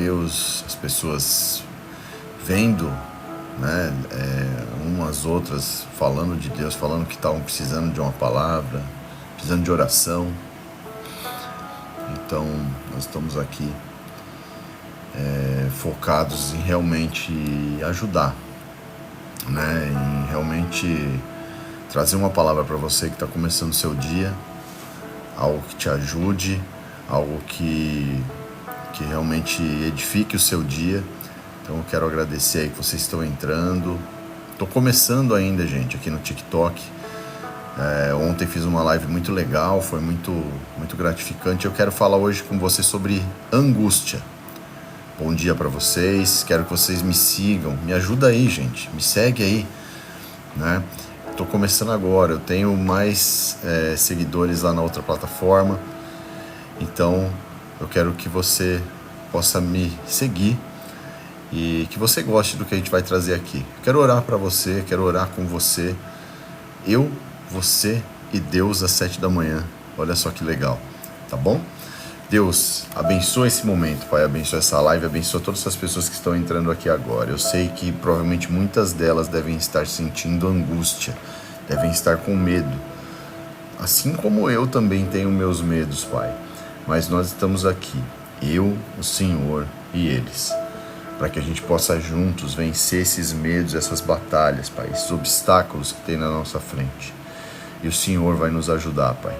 Deus, as pessoas vendo, né, umas outras falando de Deus, falando que estavam precisando de uma palavra, precisando de oração. Então nós estamos aqui focados em realmente ajudar, né, em realmente trazer uma palavra para você que está começando o seu dia, algo que te ajude, algo que realmente edifique o seu dia. Então eu quero agradecer aí que vocês estão entrando. Estou começando ainda, gente, aqui no TikTok. Ontem fiz uma live muito legal, foi muito gratificante. Eu quero falar hoje com você sobre angústia. Bom dia para vocês, quero que vocês me sigam, me ajuda aí, gente, me segue aí, né? Estou começando agora, eu tenho mais seguidores lá na outra plataforma, então eu quero que você possa me seguir e que você goste do que a gente vai trazer aqui. Eu quero orar para você, quero orar com você, eu, você e Deus às 7 da manhã, olha só que legal, tá bom? Deus, abençoa esse momento, Pai, abençoa essa live, abençoa todas essas pessoas que estão entrando aqui agora. Eu sei que provavelmente muitas delas devem estar sentindo angústia, devem estar com medo, assim como eu também tenho meus medos, Pai. Mas nós estamos aqui, eu, o Senhor e eles, para que a gente possa juntos vencer esses medos, essas batalhas, Pai, esses obstáculos que tem na nossa frente. E o Senhor vai nos ajudar, Pai.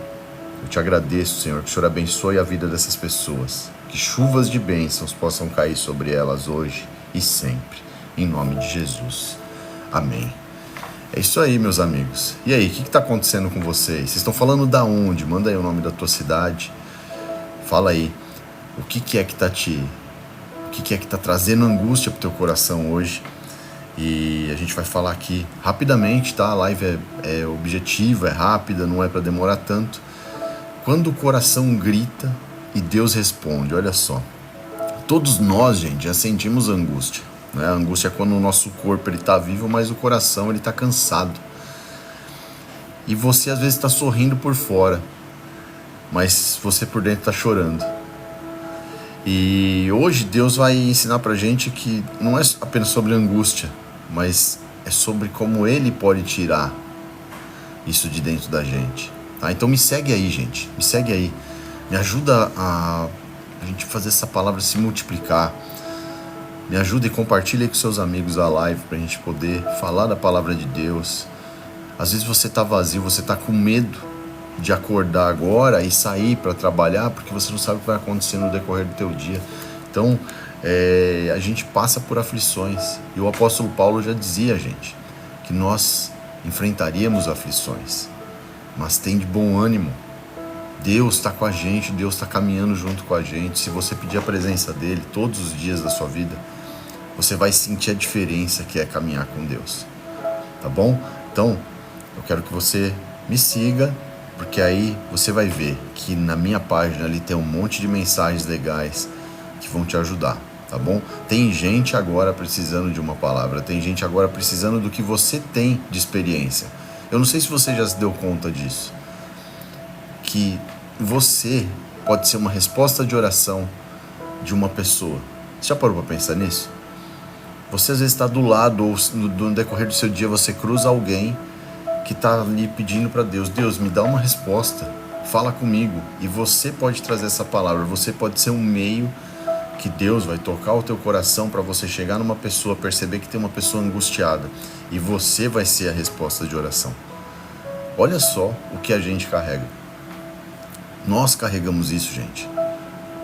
Eu te agradeço, Senhor, que o Senhor abençoe a vida dessas pessoas, que chuvas de bênçãos possam cair sobre elas hoje e sempre, em nome de Jesus. Amém. É isso aí, meus amigos. E aí, o que está acontecendo com vocês? Vocês estão falando da onde? Manda aí o nome da tua cidade. Fala aí, o que é que tá trazendo angústia pro teu coração hoje? E a gente vai falar aqui rapidamente, tá? A live é objetiva, é rápida, não é para demorar tanto. Quando o coração grita e Deus responde, olha só. Todos nós, gente, já sentimos angústia, né? A angústia é quando o nosso corpo está vivo, mas o coração está cansado. E você às vezes está sorrindo por fora, mas você por dentro está chorando. E hoje Deus vai ensinar pra gente que não é apenas sobre angústia, mas é sobre como Ele pode tirar isso de dentro da gente. Tá? Então me segue aí, gente, me segue aí, me ajuda a gente fazer essa palavra se multiplicar, me ajuda e compartilha aí com seus amigos a live pra gente poder falar da palavra de Deus. Às vezes você tá vazio, você tá com medo de acordar agora e sair para trabalhar porque você não sabe o que vai acontecer no decorrer do teu dia. Então a gente passa por aflições e o apóstolo Paulo já dizia, gente, que nós enfrentaríamos aflições. Mas tem de bom ânimo, Deus está com a gente, Deus está caminhando junto com a gente. Se você pedir a presença dele todos os dias da sua vida, você vai sentir a diferença que é caminhar com Deus, tá bom? Então, eu quero que você me siga, porque aí você vai ver que na minha página ali tem um monte de mensagens legais que vão te ajudar, tá bom? Tem gente agora precisando de uma palavra, tem gente agora precisando do que você tem de experiência. Eu não sei se você já se deu conta disso, que você pode ser uma resposta de oração de uma pessoa. Você já parou para pensar nisso? Você às vezes está do lado, ou no decorrer do seu dia você cruza alguém que está ali pedindo para Deus, Deus, me dá uma resposta, fala comigo. E você pode trazer essa palavra, você pode ser um meio que Deus vai tocar o teu coração para você chegar numa pessoa, perceber que tem uma pessoa angustiada e você vai ser a resposta de oração. Olha só o que a gente carrega. Nós carregamos isso, gente.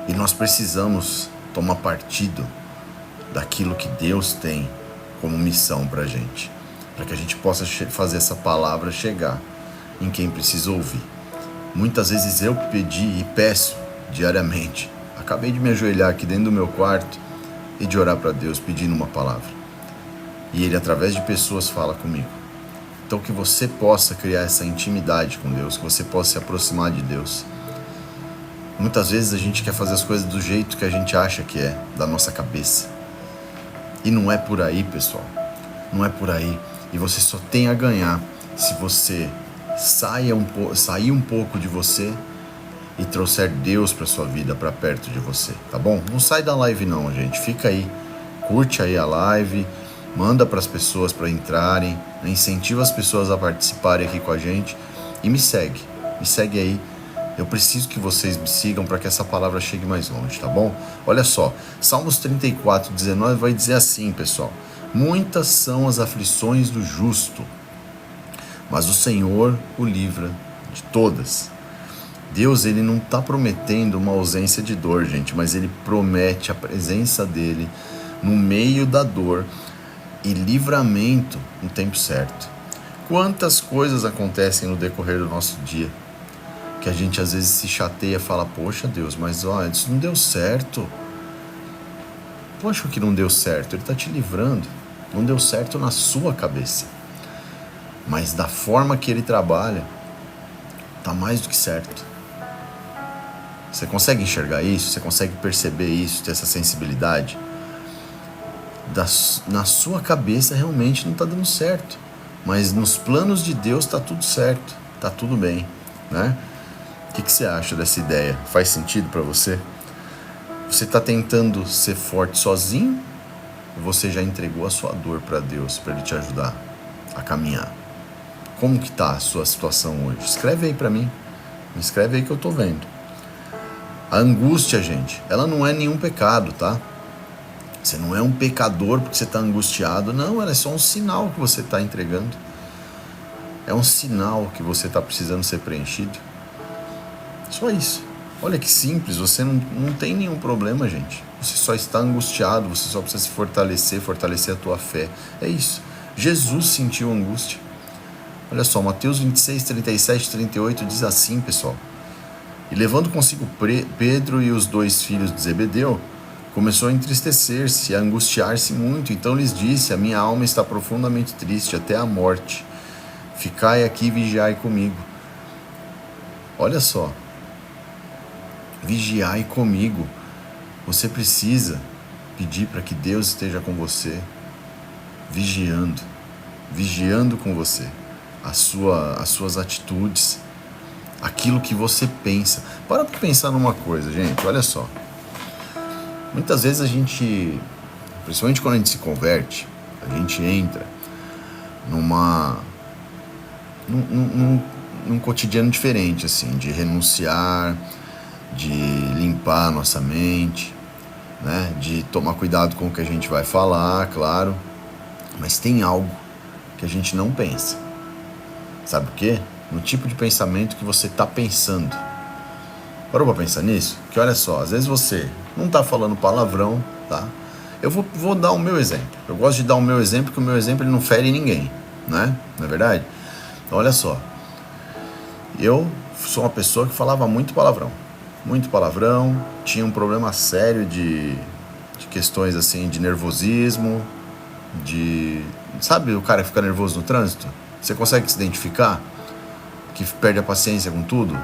E nós precisamos tomar partido daquilo que Deus tem como missão pra gente, para que a gente possa fazer essa palavra chegar em quem precisa ouvir. Muitas vezes eu pedi e peço diariamente. Acabei de me ajoelhar aqui dentro do meu quarto e de orar para Deus pedindo uma palavra. E Ele, através de pessoas, fala comigo. Então que você possa criar essa intimidade com Deus, que você possa se aproximar de Deus. Muitas vezes a gente quer fazer as coisas do jeito que a gente acha que é, da nossa cabeça. E não é por aí, pessoal. Não é por aí. E você só tem a ganhar se você sair um pouco de você e trouxer Deus para sua vida, para perto de você, tá bom? Não sai da live não, gente. Fica aí, curte aí a live, manda para as pessoas para entrarem, incentiva as pessoas a participarem aqui com a gente e me segue aí. Eu preciso que vocês me sigam para que essa palavra chegue mais longe, tá bom? Olha só, Salmos 34, 19 vai dizer assim, pessoal: muitas são as aflições do justo, mas o Senhor o livra de todas. Deus, ele não está prometendo uma ausência de dor, gente, mas ele promete a presença dele no meio da dor e livramento no tempo certo. Quantas coisas acontecem no decorrer do nosso dia que a gente às vezes se chateia e fala: poxa Deus, mas olha, isso não deu certo. Poxa, que não deu certo, ele está te livrando. Não deu certo na sua cabeça, mas da forma que ele trabalha, está mais do que certo. Você consegue enxergar isso? Você consegue perceber isso, ter essa sensibilidade? Na sua cabeça realmente não está dando certo, mas nos planos de Deus está tudo certo, está tudo bem, né? O que você acha dessa ideia? Faz sentido para você? Você está tentando ser forte sozinho? Ou você já entregou a sua dor para Deus, para Ele te ajudar a caminhar? Como que está a sua situação hoje? Escreve aí para mim. Me escreve aí que eu estou vendo. A angústia, gente, ela não é nenhum pecado, tá? Você não é um pecador porque você está angustiado. Não, ela é só um sinal que você está entregando. É um sinal que você está precisando ser preenchido. Só isso. Olha que simples, você não tem nenhum problema, gente. Você só está angustiado, você só precisa se fortalecer a tua fé. É isso. Jesus sentiu angústia. Olha só, Mateus 26, 37, 38 diz assim, pessoal: e levando consigo Pedro e os 2 filhos de Zebedeu, começou a entristecer-se e a angustiar-se muito. Então lhes disse: a minha alma está profundamente triste até a morte. Ficai aqui e vigiai comigo. Olha só. Vigiai comigo. Você precisa pedir para que Deus esteja com você, vigiando com você, as suas atitudes, aquilo que você pensa. Para pensar numa coisa, gente, olha só. Muitas vezes a gente, principalmente quando a gente se converte, a gente entra num cotidiano diferente, assim, de renunciar, de limpar a nossa mente, né? De tomar cuidado com o que a gente vai falar, claro, mas tem algo que a gente não pensa. Sabe o quê? No tipo de pensamento que você está pensando. Parou para pensar nisso? Que olha só, às vezes você não está falando palavrão, tá? Eu vou dar o meu exemplo. Eu gosto de dar o meu exemplo, porque o meu exemplo ele não fere ninguém, né? Não é verdade? Então olha só, eu sou uma pessoa que falava muito palavrão, tinha um problema sério de questões assim, de nervosismo, sabe o cara que fica nervoso no trânsito? Você consegue se identificar? Que perde a paciência com tudo,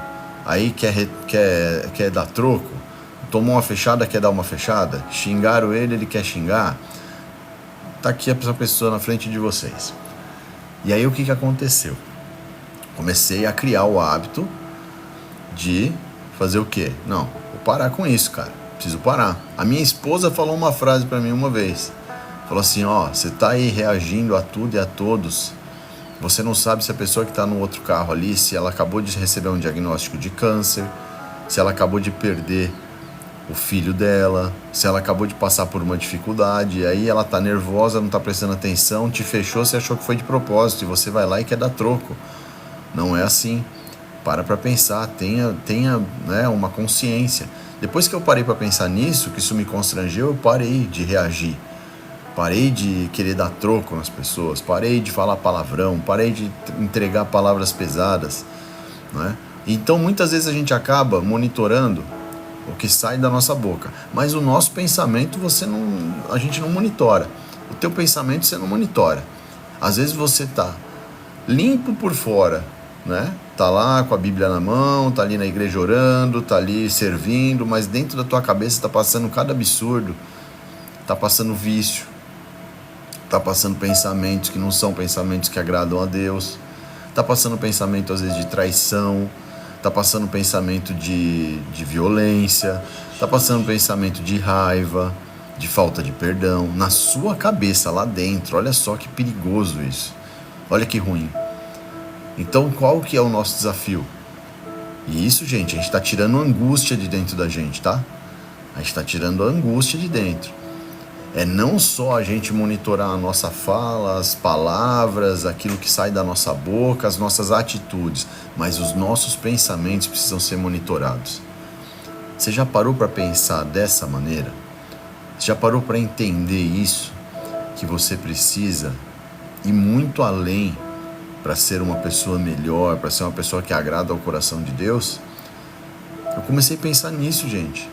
aí quer dar troco, tomou uma fechada, quer dar uma fechada, xingaram ele quer xingar. Tá aqui essa pessoa na frente de vocês. E aí o que aconteceu? Comecei a criar o hábito de fazer o quê? Não, vou parar com isso, cara. Preciso parar. A minha esposa falou uma frase pra mim uma vez. Falou assim: ó, você tá aí reagindo a tudo e a todos. Você não sabe se a pessoa que está no outro carro ali, se ela acabou de receber um diagnóstico de câncer, se ela acabou de perder o filho dela, se ela acabou de passar por uma dificuldade, e aí ela tá nervosa, não tá prestando atenção, te fechou, você achou que foi de propósito, e você vai lá e quer dar troco. Não é assim. Para pensar, tenha né, uma consciência. Depois que eu parei para pensar nisso, que isso me constrangeu, eu parei de reagir. Parei de querer dar troco nas pessoas, parei de falar palavrão, parei de entregar palavras pesadas, né? Então muitas vezes a gente acaba monitorando o que sai da nossa boca, mas o nosso pensamento a gente não monitora. O teu pensamento você não monitora. Às vezes você tá limpo por fora, né? Tá lá com a Bíblia na mão, tá ali na igreja orando, tá ali servindo, mas dentro da tua cabeça tá passando cada absurdo, tá passando vício, tá passando pensamentos que não são pensamentos que agradam a Deus, tá passando pensamento às vezes de traição, está passando pensamento de violência, está passando pensamento de raiva, de falta de perdão, na sua cabeça, lá dentro. Olha só que perigoso isso. Olha que ruim. Então, qual que é o nosso desafio? E isso, gente, a gente está tirando a angústia de dentro da gente, tá? A gente está tirando a angústia de dentro. É não só a gente monitorar a nossa fala, as palavras, aquilo que sai da nossa boca, as nossas atitudes, mas os nossos pensamentos precisam ser monitorados. Você já parou para pensar dessa maneira? Você já parou para entender isso? Que você precisa ir muito além para ser uma pessoa melhor, para ser uma pessoa que agrada ao coração de Deus? Eu comecei a pensar nisso, gente,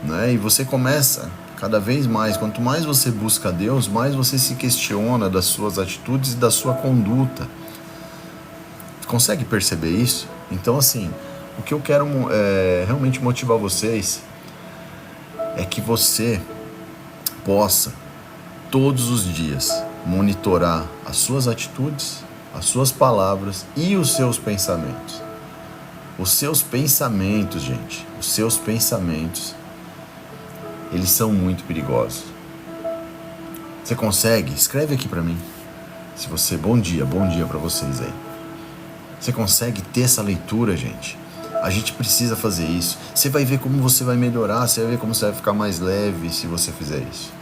né? E você começa cada vez mais, quanto mais você busca Deus, mais você se questiona das suas atitudes e da sua conduta. Consegue perceber isso? Então, assim, o que eu quero realmente motivar vocês é que você possa, todos os dias, monitorar as suas atitudes, as suas palavras e os seus pensamentos. Os seus pensamentos, gente, os seus pensamentos, eles são muito perigosos. Você consegue? Escreve aqui pra mim. Se você, bom dia pra vocês aí. Você consegue ter essa leitura, gente? A gente precisa fazer isso. Você vai ver como você vai melhorar, você vai ver como você vai ficar mais leve se você fizer isso.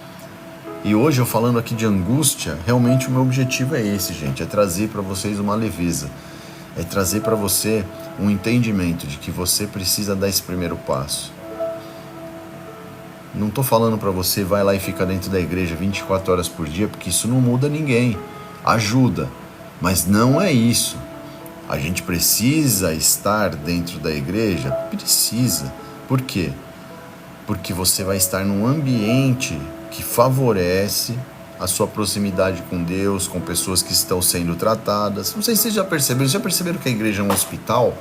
E hoje, eu falando aqui de angústia, realmente o meu objetivo é esse, gente, é trazer para vocês uma leveza, é trazer para você um entendimento de que você precisa dar esse primeiro passo. Não estou falando para você, vai lá e fica dentro da igreja 24 horas por dia, porque isso não muda ninguém. Ajuda, mas não é isso. A gente precisa estar dentro da igreja? Precisa. Por quê? Porque você vai estar num ambiente que favorece a sua proximidade com Deus, com pessoas que estão sendo tratadas. Não sei se vocês já perceberam que a igreja é um hospital?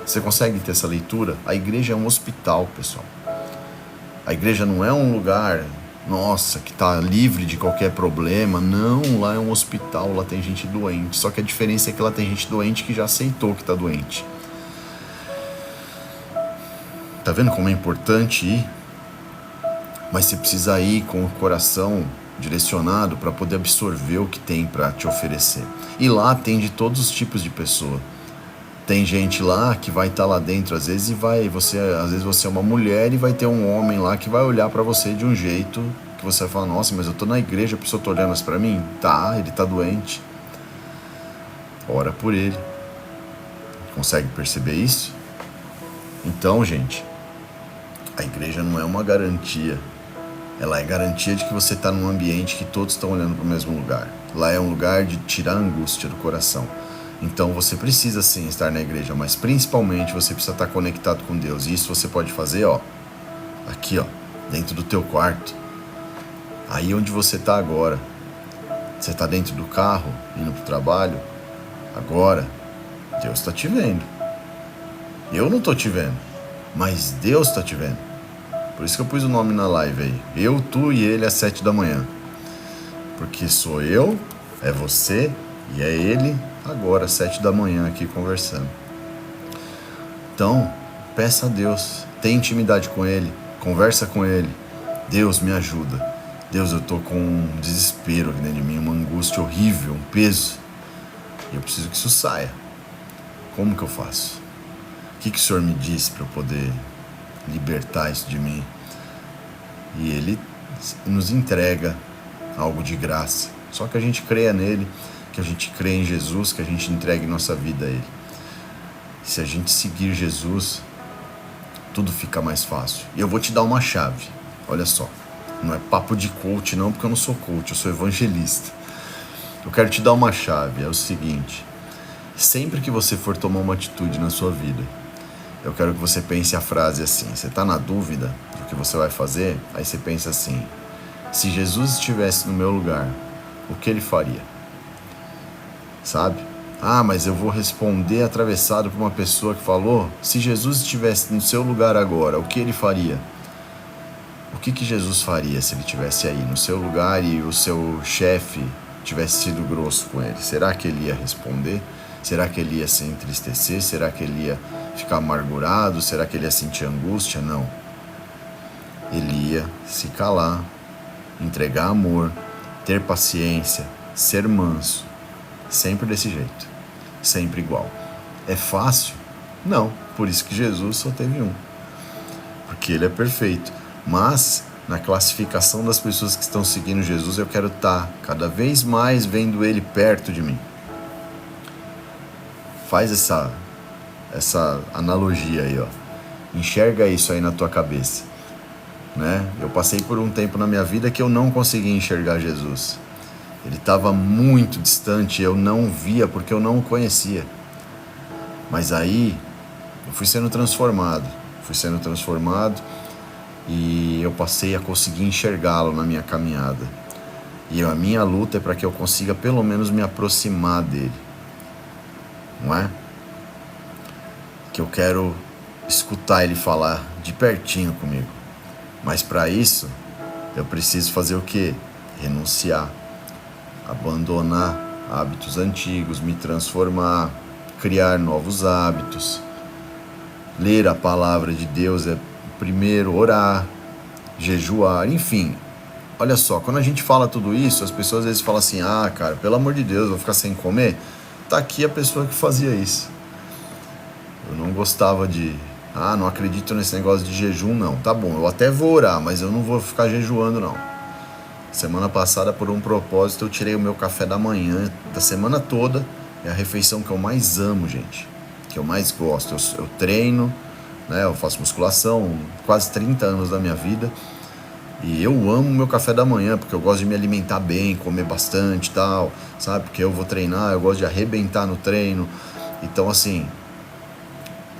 Você consegue ter essa leitura? A igreja é um hospital, pessoal. A igreja não é um lugar, nossa, que está livre de qualquer problema. Não, lá é um hospital, lá tem gente doente. Só que a diferença é que lá tem gente doente que já aceitou que está doente. Tá vendo como é importante ir? Mas você precisa ir com o coração direcionado para poder absorver o que tem para te oferecer. E lá tem de todos os tipos de pessoa. Tem gente lá que vai estar lá dentro, às vezes você é uma mulher e vai ter um homem lá que vai olhar para você de um jeito que você vai falar, nossa, mas eu tô na igreja, a pessoa tá olhando isso para mim? Tá, ele tá doente. Ora por ele. Consegue perceber isso? Então, gente, a igreja não é uma garantia. Ela é garantia de que você está num ambiente que todos estão olhando para o mesmo lugar. Lá é um lugar de tirar a angústia do coração. Então você precisa sim estar na igreja, mas principalmente você precisa estar conectado com Deus. E isso você pode fazer, aqui, dentro do teu quarto. Aí onde você está agora. Você está dentro do carro, indo para o trabalho. Agora, Deus está te vendo. Eu não estou te vendo, mas Deus está te vendo. Por isso que eu pus o nome na live aí. Eu, tu e ele às 7 da manhã. Porque sou eu, é você e é ele agora às 7 da manhã aqui conversando. Então, peça a Deus. Tenha intimidade com ele. Conversa com ele. Deus, me ajuda. Deus, eu tô com um desespero aqui dentro de mim, uma angústia horrível, um peso. E eu preciso que isso saia. Como que eu faço? O que o Senhor me disse para eu poder libertar isso de mim? E Ele nos entrega algo de graça. Só que a gente creia nele, que a gente crê em Jesus, que a gente entregue nossa vida a Ele. Se a gente seguir Jesus, tudo fica mais fácil. E eu vou te dar uma chave. Olha só, não é papo de coach não, porque eu não sou coach, eu sou evangelista. Eu quero te dar uma chave, é o seguinte: sempre que você for tomar uma atitude na sua vida, eu quero que você pense a frase assim. Você está na dúvida do que você vai fazer? Aí você pensa assim: se Jesus estivesse no meu lugar, o que ele faria? Sabe? Ah, mas eu vou responder atravessado por uma pessoa que falou. Se Jesus estivesse no seu lugar agora, o que ele faria? O que Jesus faria se ele estivesse aí no seu lugar e o seu chefe tivesse sido grosso com ele? Será que ele ia responder? Será que ele ia se entristecer? Será que ele ia ficar amargurado? Será que ele ia sentir angústia? Não. Ele ia se calar, entregar amor, ter paciência, ser manso. Sempre desse jeito. Sempre igual. É fácil? Não. Por isso que Jesus só teve um. Porque ele é perfeito. Mas, na classificação das pessoas que estão seguindo Jesus, eu quero estar cada vez mais vendo ele perto de mim. Faz essa analogia aí, ó. Enxerga isso aí na tua cabeça, né? Eu passei por um tempo na minha vida que eu não conseguia enxergar Jesus. Ele estava muito distante, eu não via porque eu não o conhecia. Mas aí eu fui sendo transformado e eu passei a conseguir enxergá-lo na minha caminhada. E a minha luta é para que eu consiga pelo menos me aproximar dele. Não é? Que eu quero escutar ele falar de pertinho comigo. Mas para isso, eu preciso fazer o quê? Renunciar, abandonar hábitos antigos, me transformar, criar novos hábitos. Ler a palavra de Deus é primeiro, orar, jejuar, enfim. Olha só, quando a gente fala tudo isso, as pessoas às vezes falam assim, cara, pelo amor de Deus, vou ficar sem comer. Tá aqui a pessoa que fazia isso. Eu não gostava não acredito nesse negócio de jejum, não. Tá bom, eu até vou orar, mas eu não vou ficar jejuando, não. Semana passada, por um propósito, eu tirei o meu café da manhã, da semana toda. É a refeição que eu mais amo, gente. Que eu mais gosto. Eu treino, né? Eu faço musculação, quase 30 anos da minha vida. E eu amo o meu café da manhã, porque eu gosto de me alimentar bem, comer bastante e tal, sabe? Porque eu vou treinar, eu gosto de arrebentar no treino. Então, assim,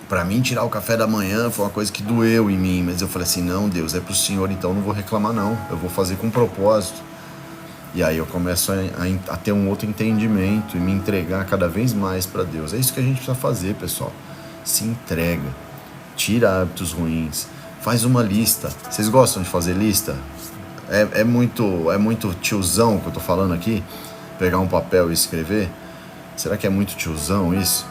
pra mim tirar o café da manhã foi uma coisa que doeu em mim, mas eu falei assim, não, Deus, é pro Senhor, então não vou reclamar não, eu vou fazer com propósito. E aí eu começo a ter um outro entendimento e me entregar cada vez mais para Deus. É isso que a gente precisa fazer, pessoal. Se entrega, tira hábitos ruins, faz uma lista. Vocês gostam de fazer lista? É muito tiozão que eu tô falando aqui? Pegar um papel e escrever? Será que é muito tiozão isso?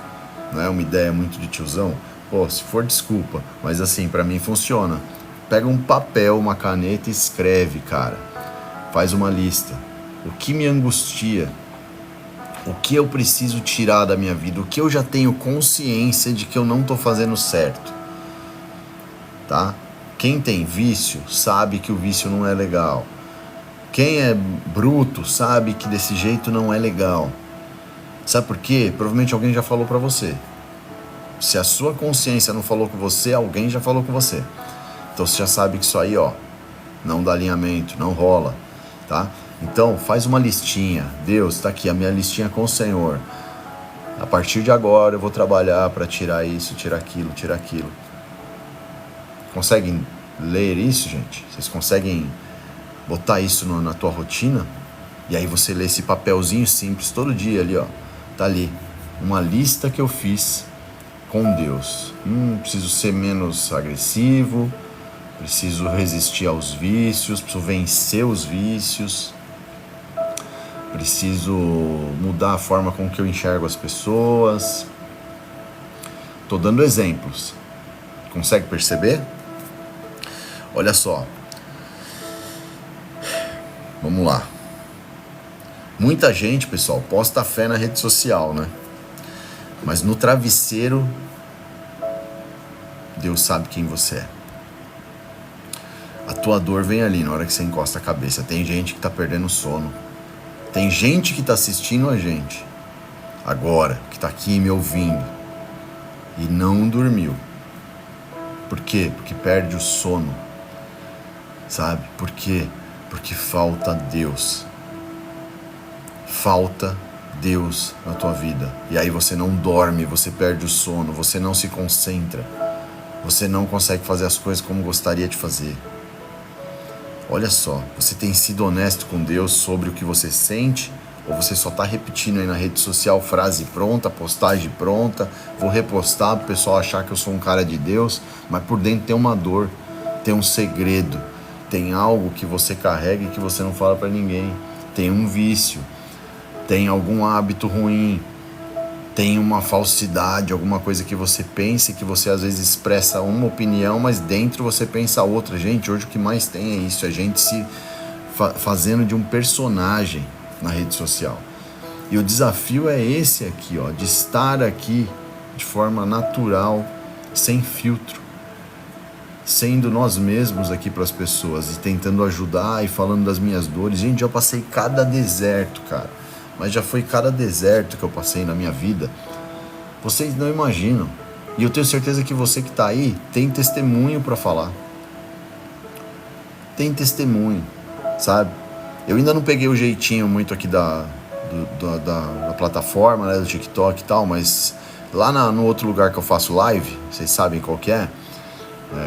Não é uma ideia muito de tiozão? Pô, se for, desculpa, mas assim, pra mim funciona. Pega um papel, uma caneta e escreve, cara. Faz uma lista. O que me angustia? O que eu preciso tirar da minha vida? O que eu já tenho consciência de que eu não tô fazendo certo? Tá? Quem tem vício sabe que o vício não é legal. Quem é bruto sabe que desse jeito não é legal. Sabe por quê? Provavelmente alguém já falou pra você. Se a sua consciência não falou com você, alguém já falou com você. Então você já sabe que isso aí, ó, não dá alinhamento, não rola, tá? Então faz uma listinha. Deus, tá aqui a minha listinha com o Senhor. A partir de agora eu vou trabalhar para tirar isso, tirar aquilo, tirar aquilo. Conseguem ler isso, gente? Vocês conseguem botar isso na tua rotina? E aí você lê esse papelzinho simples todo dia ali, ó. Tá ali. Uma lista que eu fiz com Deus. Preciso ser menos agressivo, preciso resistir aos vícios, preciso vencer os vícios, preciso mudar a forma com que eu enxergo as pessoas. Tô dando exemplos. Consegue perceber? Olha só. Vamos lá. Muita gente, pessoal, posta fé na rede social, né? Mas no travesseiro, Deus sabe quem você é. A tua dor vem ali na hora que você encosta a cabeça. Tem gente que tá perdendo sono. Tem gente que tá assistindo a gente agora, que tá aqui me ouvindo e não dormiu. Por quê? Porque perde o sono. Sabe? Por quê? Porque falta Deus. Falta Deus na tua vida. E aí você não dorme, você perde o sono, você não se concentra. Você não consegue fazer as coisas como gostaria de fazer. Olha só, você tem sido honesto com Deus sobre o que você sente? Ou você só está repetindo aí na rede social frase pronta, postagem pronta, vou repostar para o pessoal achar que eu sou um cara de Deus, mas por dentro tem uma dor, tem um segredo, tem algo que você carrega e que você não fala para ninguém, tem um vício, tem algum hábito ruim, tem uma falsidade, alguma coisa que você pensa, que você às vezes expressa uma opinião, mas dentro você pensa outra. Gente, hoje o que mais tem é isso, a gente se fazendo de um personagem na rede social. E o desafio é esse aqui, ó, de estar aqui de forma natural, sem filtro, sendo nós mesmos aqui para as pessoas e tentando ajudar e falando das minhas dores. Gente, eu passei cada deserto, cara, mas já foi cada deserto que eu passei na minha vida, vocês não imaginam. E eu tenho certeza que você que está aí tem testemunho para falar, tem testemunho, sabe? Eu ainda não peguei o jeitinho muito aqui da plataforma, né, do TikTok e tal, mas lá no outro lugar que eu faço live, vocês sabem qual que é,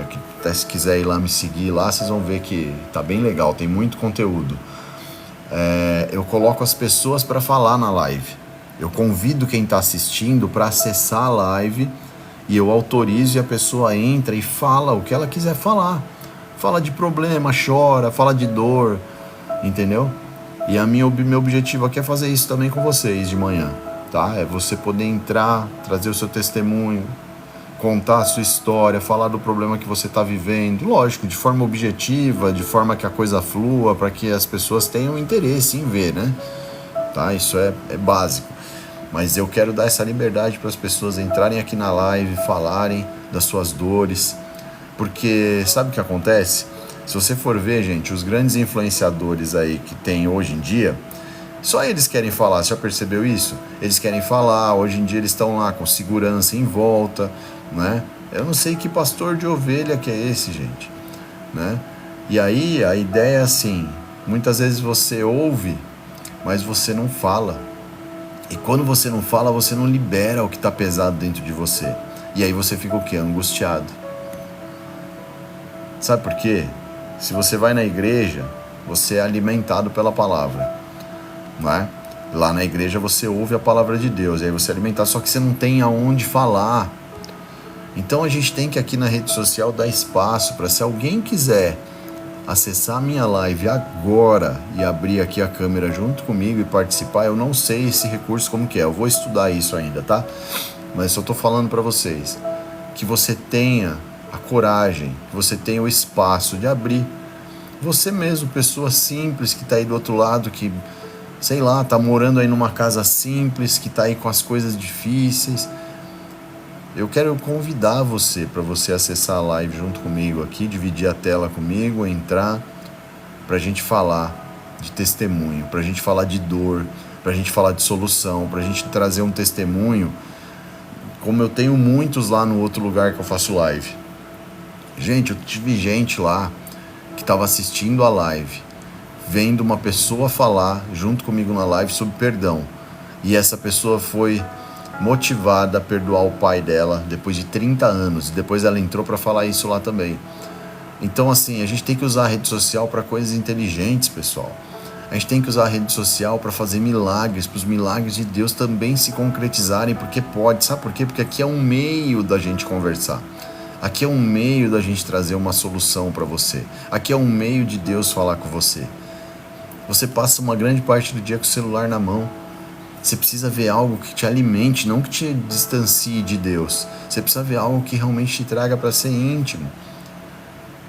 que até se quiser ir lá me seguir lá, vocês vão ver que tá bem legal, tem muito conteúdo. Eu coloco as pessoas para falar na live, eu convido quem está assistindo para acessar a live e eu autorizo e a pessoa entra e fala o que ela quiser falar, fala de problema, chora, fala de dor, entendeu? E meu objetivo aqui é fazer isso também com vocês de manhã, tá? É você poder entrar, trazer o seu testemunho, contar a sua história, falar do problema que você está vivendo, lógico, de forma objetiva, de forma que a coisa flua, para que as pessoas tenham interesse em ver, né? Tá? Isso é básico. Mas eu quero dar essa liberdade para as pessoas entrarem aqui na live, falarem das suas dores, porque sabe o que acontece? Se você for ver, gente, os grandes influenciadores aí que tem hoje em dia, só eles querem falar, você já percebeu isso? Eles querem falar, hoje em dia eles estão lá com segurança em volta, né? Eu não sei que pastor de ovelha que é esse, gente, né? E aí a ideia é assim, muitas vezes você ouve, mas você não fala. E quando você não fala, você não libera o que está pesado dentro de você. E aí você fica o quê? Angustiado. Sabe por quê? Se você vai na igreja, você é alimentado pela palavra, não é? Lá na igreja você ouve a palavra de Deus, e aí você é alimentado, só que você não tem aonde falar. Então a gente tem que aqui na rede social dar espaço para, se alguém quiser acessar a minha live agora e abrir aqui a câmera junto comigo e participar, eu não sei esse recurso como que é, eu vou estudar isso ainda, tá? Mas eu tô falando para vocês que você tenha a coragem, que você tenha o espaço de abrir. Você mesmo, pessoa simples que está aí do outro lado, que, sei lá, está morando aí numa casa simples, que está aí com as coisas difíceis. Eu quero convidar você para você acessar a live junto comigo aqui, dividir a tela comigo, entrar, para a gente falar de testemunho, para a gente falar de dor, para a gente falar de solução, para a gente trazer um testemunho, como eu tenho muitos lá no outro lugar que eu faço live. Gente, eu tive gente lá que estava assistindo a live, vendo uma pessoa falar junto comigo na live sobre perdão. E essa pessoa foi motivada a perdoar o pai dela depois de 30 anos. E depois ela entrou para falar isso lá também. Então, assim, a gente tem que usar a rede social para coisas inteligentes, pessoal. A gente tem que usar a rede social para fazer milagres, para os milagres de Deus também se concretizarem, porque pode. Sabe por quê? Porque aqui é um meio da gente conversar. Aqui é um meio da gente trazer uma solução para você. Aqui é um meio de Deus falar com você. Você passa uma grande parte do dia com o celular na mão. Você precisa ver algo que te alimente, não que te distancie de Deus. Você precisa ver algo que realmente te traga para ser íntimo.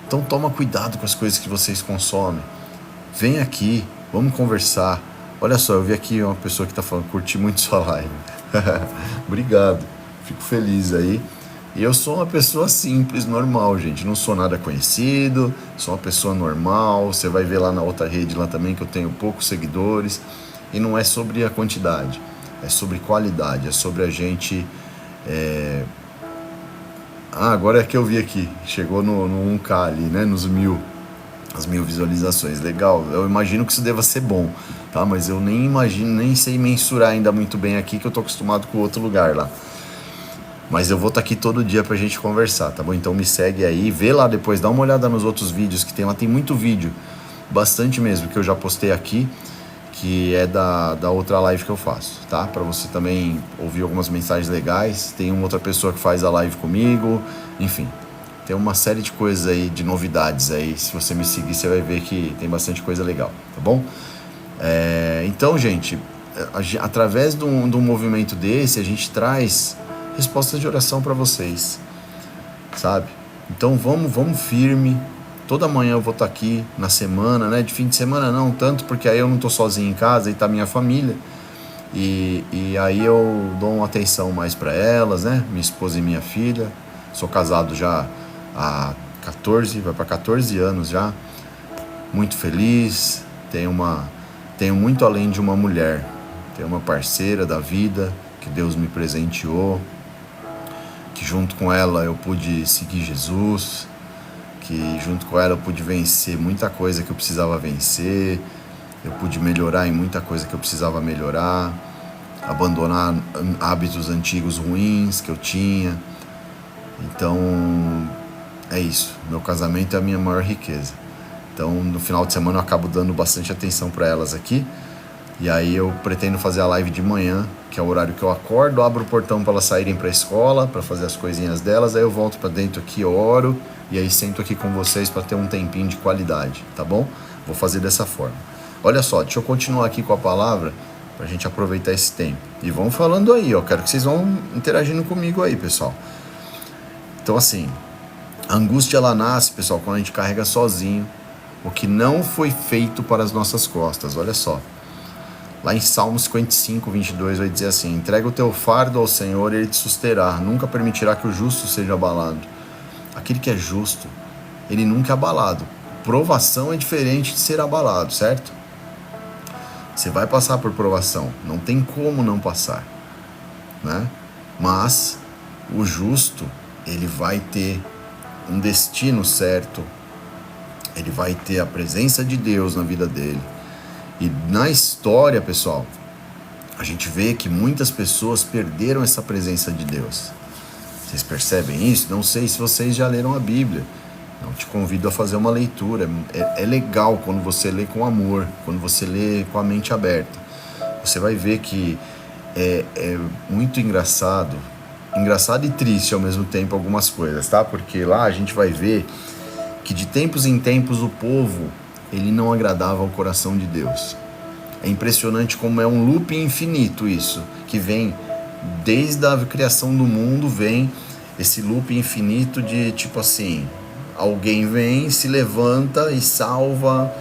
Então toma cuidado com as coisas que vocês consomem. Vem aqui, vamos conversar. Olha só, eu vi aqui uma pessoa que está falando, curti muito sua live. Obrigado, fico feliz aí. E eu sou uma pessoa simples, normal, gente. Não sou nada conhecido, sou uma pessoa normal. Você vai ver lá na outra rede lá também que eu tenho poucos seguidores. E não é sobre a quantidade, é sobre qualidade, é sobre a gente... agora é que eu vi aqui, chegou no 1K ali, né, nos 1000, as 1000 visualizações, legal. Eu imagino que isso deva ser bom, tá? Mas eu nem imagino, nem sei mensurar ainda muito bem aqui, que eu tô acostumado com outro lugar lá. Mas eu vou estar aqui todo dia pra gente conversar, tá bom? Então me segue aí, vê lá depois, dá uma olhada nos outros vídeos que tem lá, tem muito vídeo, bastante mesmo, que eu já postei aqui, que é da outra live que eu faço, tá? Pra você também ouvir algumas mensagens legais, tem uma outra pessoa que faz a live comigo, enfim, tem uma série de coisas aí, de novidades aí, se você me seguir você vai ver que tem bastante coisa legal, tá bom? Então, gente, através de um movimento desse, a gente traz respostas de oração para vocês, sabe? Então vamos firme. Toda manhã eu vou estar aqui na semana, né? De fim de semana não tanto, porque aí eu não estou sozinho em casa e tá minha família. E aí eu dou uma atenção mais para elas, né? Minha esposa e minha filha. Sou casado já há 14, vai para 14 anos já. Muito feliz. Tenho muito além de uma mulher. Tenho uma parceira da vida que Deus me presenteou. Que junto com ela eu pude seguir Jesus. Que junto com ela eu pude vencer muita coisa que eu precisava vencer. Eu pude melhorar em muita coisa que eu precisava melhorar, abandonar hábitos antigos ruins que eu tinha. Então, é isso. Meu casamento é a minha maior riqueza. Então, no final de semana eu acabo dando bastante atenção para elas aqui. E aí eu pretendo fazer a live de manhã, que é o horário que eu acordo, abro o portão para elas saírem para a escola, para fazer as coisinhas delas. Aí eu volto para dentro aqui, oro, e aí sento aqui com vocês para ter um tempinho de qualidade, tá bom? Vou fazer dessa forma. Olha só, deixa eu continuar aqui com a palavra para a gente aproveitar esse tempo. E vão falando aí, ó. Quero que vocês vão interagindo comigo aí, pessoal. Então, assim, a angústia ela nasce, pessoal, quando a gente carrega sozinho o que não foi feito para as nossas costas. Olha só. Lá em Salmos 55, 22, vai dizer assim: entrega o teu fardo ao Senhor e Ele te susterá. Nunca permitirá que o justo seja abalado. Aquele que é justo, ele nunca é abalado. Provação é diferente de ser abalado, certo? Você vai passar por provação, não tem como não passar, né? Mas o justo, ele vai ter um destino certo, ele vai ter a presença de Deus na vida dele. E na história, pessoal, a gente vê que muitas pessoas perderam essa presença de Deus. Vocês percebem isso? Não sei se vocês já leram a Bíblia. Não te convido a fazer uma leitura. É legal quando você lê com amor, quando você lê com a mente aberta. Você vai ver que é muito engraçado e triste ao mesmo tempo algumas coisas, tá? Porque lá a gente vai ver que de tempos em tempos o povo, ele não agradava ao coração de Deus. É impressionante como é um loop infinito isso, que vem desde a criação do mundo, vem esse loop infinito de tipo assim... Alguém vem, se levanta e salva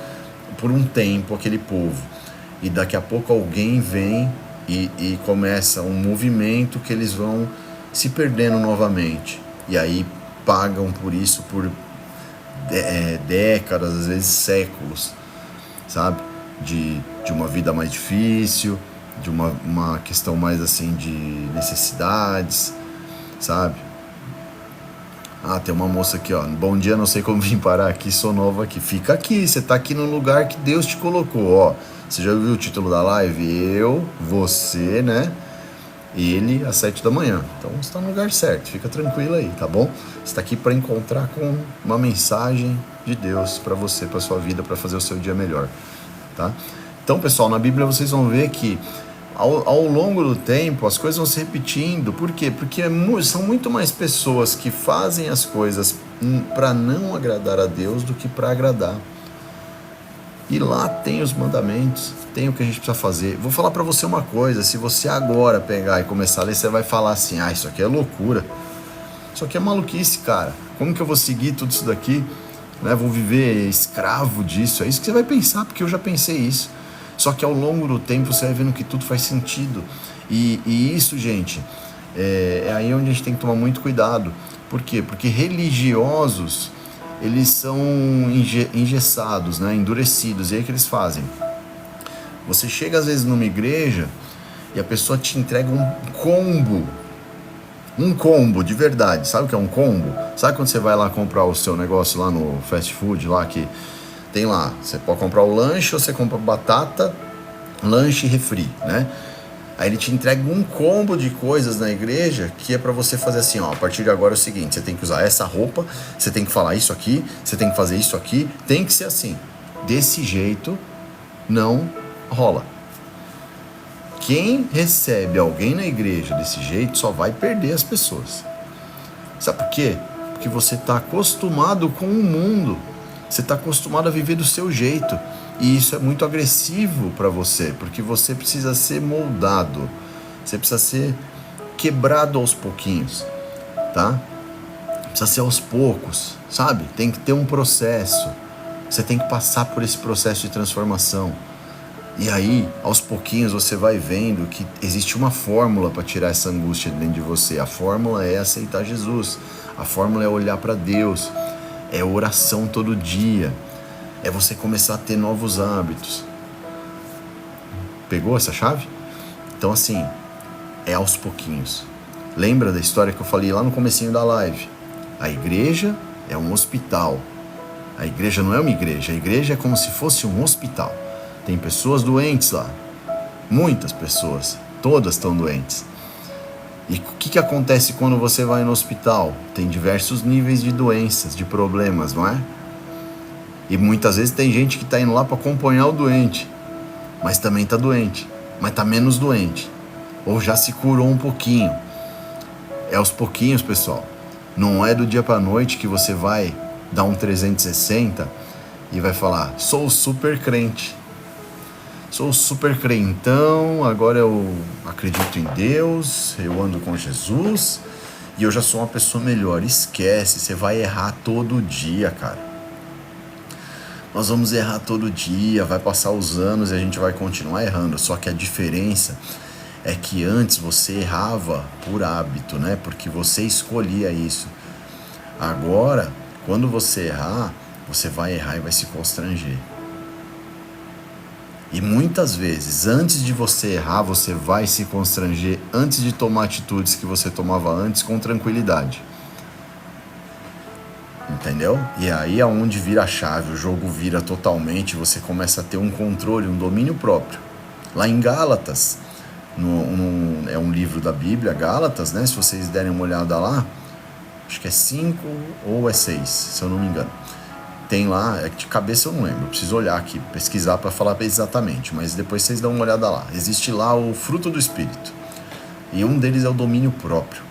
por um tempo aquele povo. E daqui a pouco alguém vem e começa um movimento que eles vão se perdendo novamente. E aí pagam por isso por décadas, às vezes séculos, sabe? De uma vida mais difícil, de uma questão mais assim de necessidades, sabe? Ah, tem uma moça aqui, ó. Bom dia, não sei como vim parar aqui, sou nova aqui. Fica aqui, você tá aqui no lugar que Deus te colocou, ó. Você já viu o título da live? Eu, você, né? Ele, às 7 da manhã. Então você tá no lugar certo, fica tranquilo aí, tá bom? Você tá aqui para encontrar com uma mensagem de Deus para você, para sua vida, para fazer o seu dia melhor, tá? Então, pessoal, na Bíblia vocês vão ver que ao longo do tempo, as coisas vão se repetindo. Por quê? Porque são muito mais pessoas que fazem as coisas para não agradar a Deus do que para agradar. E lá tem os mandamentos, tem o que a gente precisa fazer. Vou falar para você uma coisa, se você agora pegar e começar a ler, você vai falar assim: ah, isso aqui é loucura. Isso aqui é maluquice, cara. Como que eu vou seguir tudo isso daqui? Né? Vou viver escravo disso? É isso que você vai pensar, porque eu já pensei isso. Só que ao longo do tempo você vai vendo que tudo faz sentido. E isso, gente, é aí onde a gente tem que tomar muito cuidado. Por quê? Porque religiosos, eles são engessados, né? Endurecidos. E aí o que eles fazem? Você chega às vezes numa igreja e a pessoa te entrega um combo. Um combo, de verdade. Sabe o que é um combo? Sabe quando você vai lá comprar o seu negócio lá no fast food, lá que... Tem lá, você pode comprar o lanche ou você compra batata, lanche e refri, né? Aí ele te entrega um combo de coisas na igreja que é pra você fazer assim, ó, a partir de agora é o seguinte, você tem que usar essa roupa, você tem que falar isso aqui, você tem que fazer isso aqui, tem que ser assim. Desse jeito não rola. Quem recebe alguém na igreja desse jeito só vai perder as pessoas. Sabe por quê? Porque você está acostumado com o mundo. Você está acostumado a viver do seu jeito. E isso é muito agressivo para você, porque você precisa ser moldado, você precisa ser quebrado aos pouquinhos, tá? Precisa ser aos poucos, sabe? Tem que ter um processo, você tem que passar por esse processo de transformação. E aí, aos pouquinhos, você vai vendo que existe uma fórmula para tirar essa angústia dentro de você. A fórmula é aceitar Jesus, a fórmula é olhar para Deus, é oração todo dia, é você começar a ter novos hábitos. Pegou essa chave? Então assim, é aos pouquinhos. Lembra da história que eu falei lá no comecinho da live? A igreja é um hospital. A igreja não é uma igreja, a igreja é como se fosse um hospital. Tem pessoas doentes lá, muitas pessoas, todas estão doentes. E o que acontece quando você vai no hospital? Tem diversos níveis de doenças, de problemas, não é? E muitas vezes tem gente que está indo lá para acompanhar o doente, mas também está doente, mas está menos doente, ou já se curou um pouquinho. É aos pouquinhos, pessoal. Não é do dia para a noite que você vai dar um 360 e vai falar, sou super crente. Sou super crentão, agora eu acredito em Deus, eu ando com Jesus e eu já sou uma pessoa melhor. Esquece, você vai errar todo dia, cara. Nós vamos errar todo dia, vai passar os anos e a gente vai continuar errando. Só que a diferença é que antes você errava por hábito, né? Porque você escolhia isso. Agora, quando você errar, você vai errar e vai se constranger. E muitas vezes, antes de você errar, você vai se constranger antes de tomar atitudes que você tomava antes com tranquilidade. Entendeu? E aí é onde vira a chave, o jogo vira totalmente, você começa a ter um controle, um domínio próprio. Lá em Gálatas, é um livro da Bíblia, Gálatas, né? Se vocês derem uma olhada lá, acho que é 5 ou é 6, se eu não me engano. Tem lá, de cabeça eu não lembro, preciso olhar aqui, pesquisar para falar exatamente, mas depois vocês dão uma olhada lá. Existe lá o fruto do Espírito, e um deles é o domínio próprio.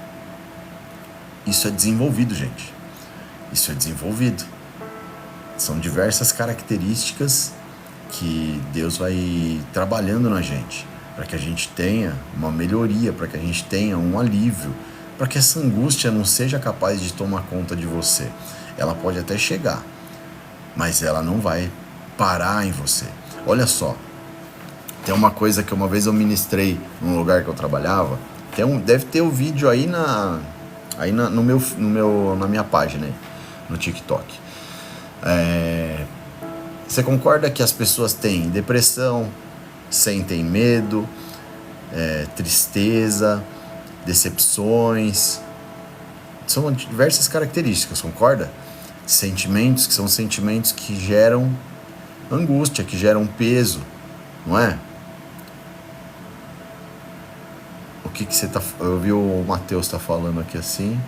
Isso é desenvolvido, gente. Isso é desenvolvido. São diversas características que Deus vai trabalhando na gente, para que a gente tenha uma melhoria, para que a gente tenha um alívio, para que essa angústia não seja capaz de tomar conta de você. Ela pode até chegar, mas ela não vai parar em você. Olha só, tem uma coisa que uma vez eu ministrei num lugar que eu trabalhava, deve ter o vídeo aí na minha página aí, no TikTok. Você concorda que as pessoas têm depressão, sentem medo, tristeza, decepções? São diversas características, concorda? Sentimentos que são sentimentos que geram angústia, que geram peso, não é? O que você tá... Eu vi o Mateus tá falando aqui assim.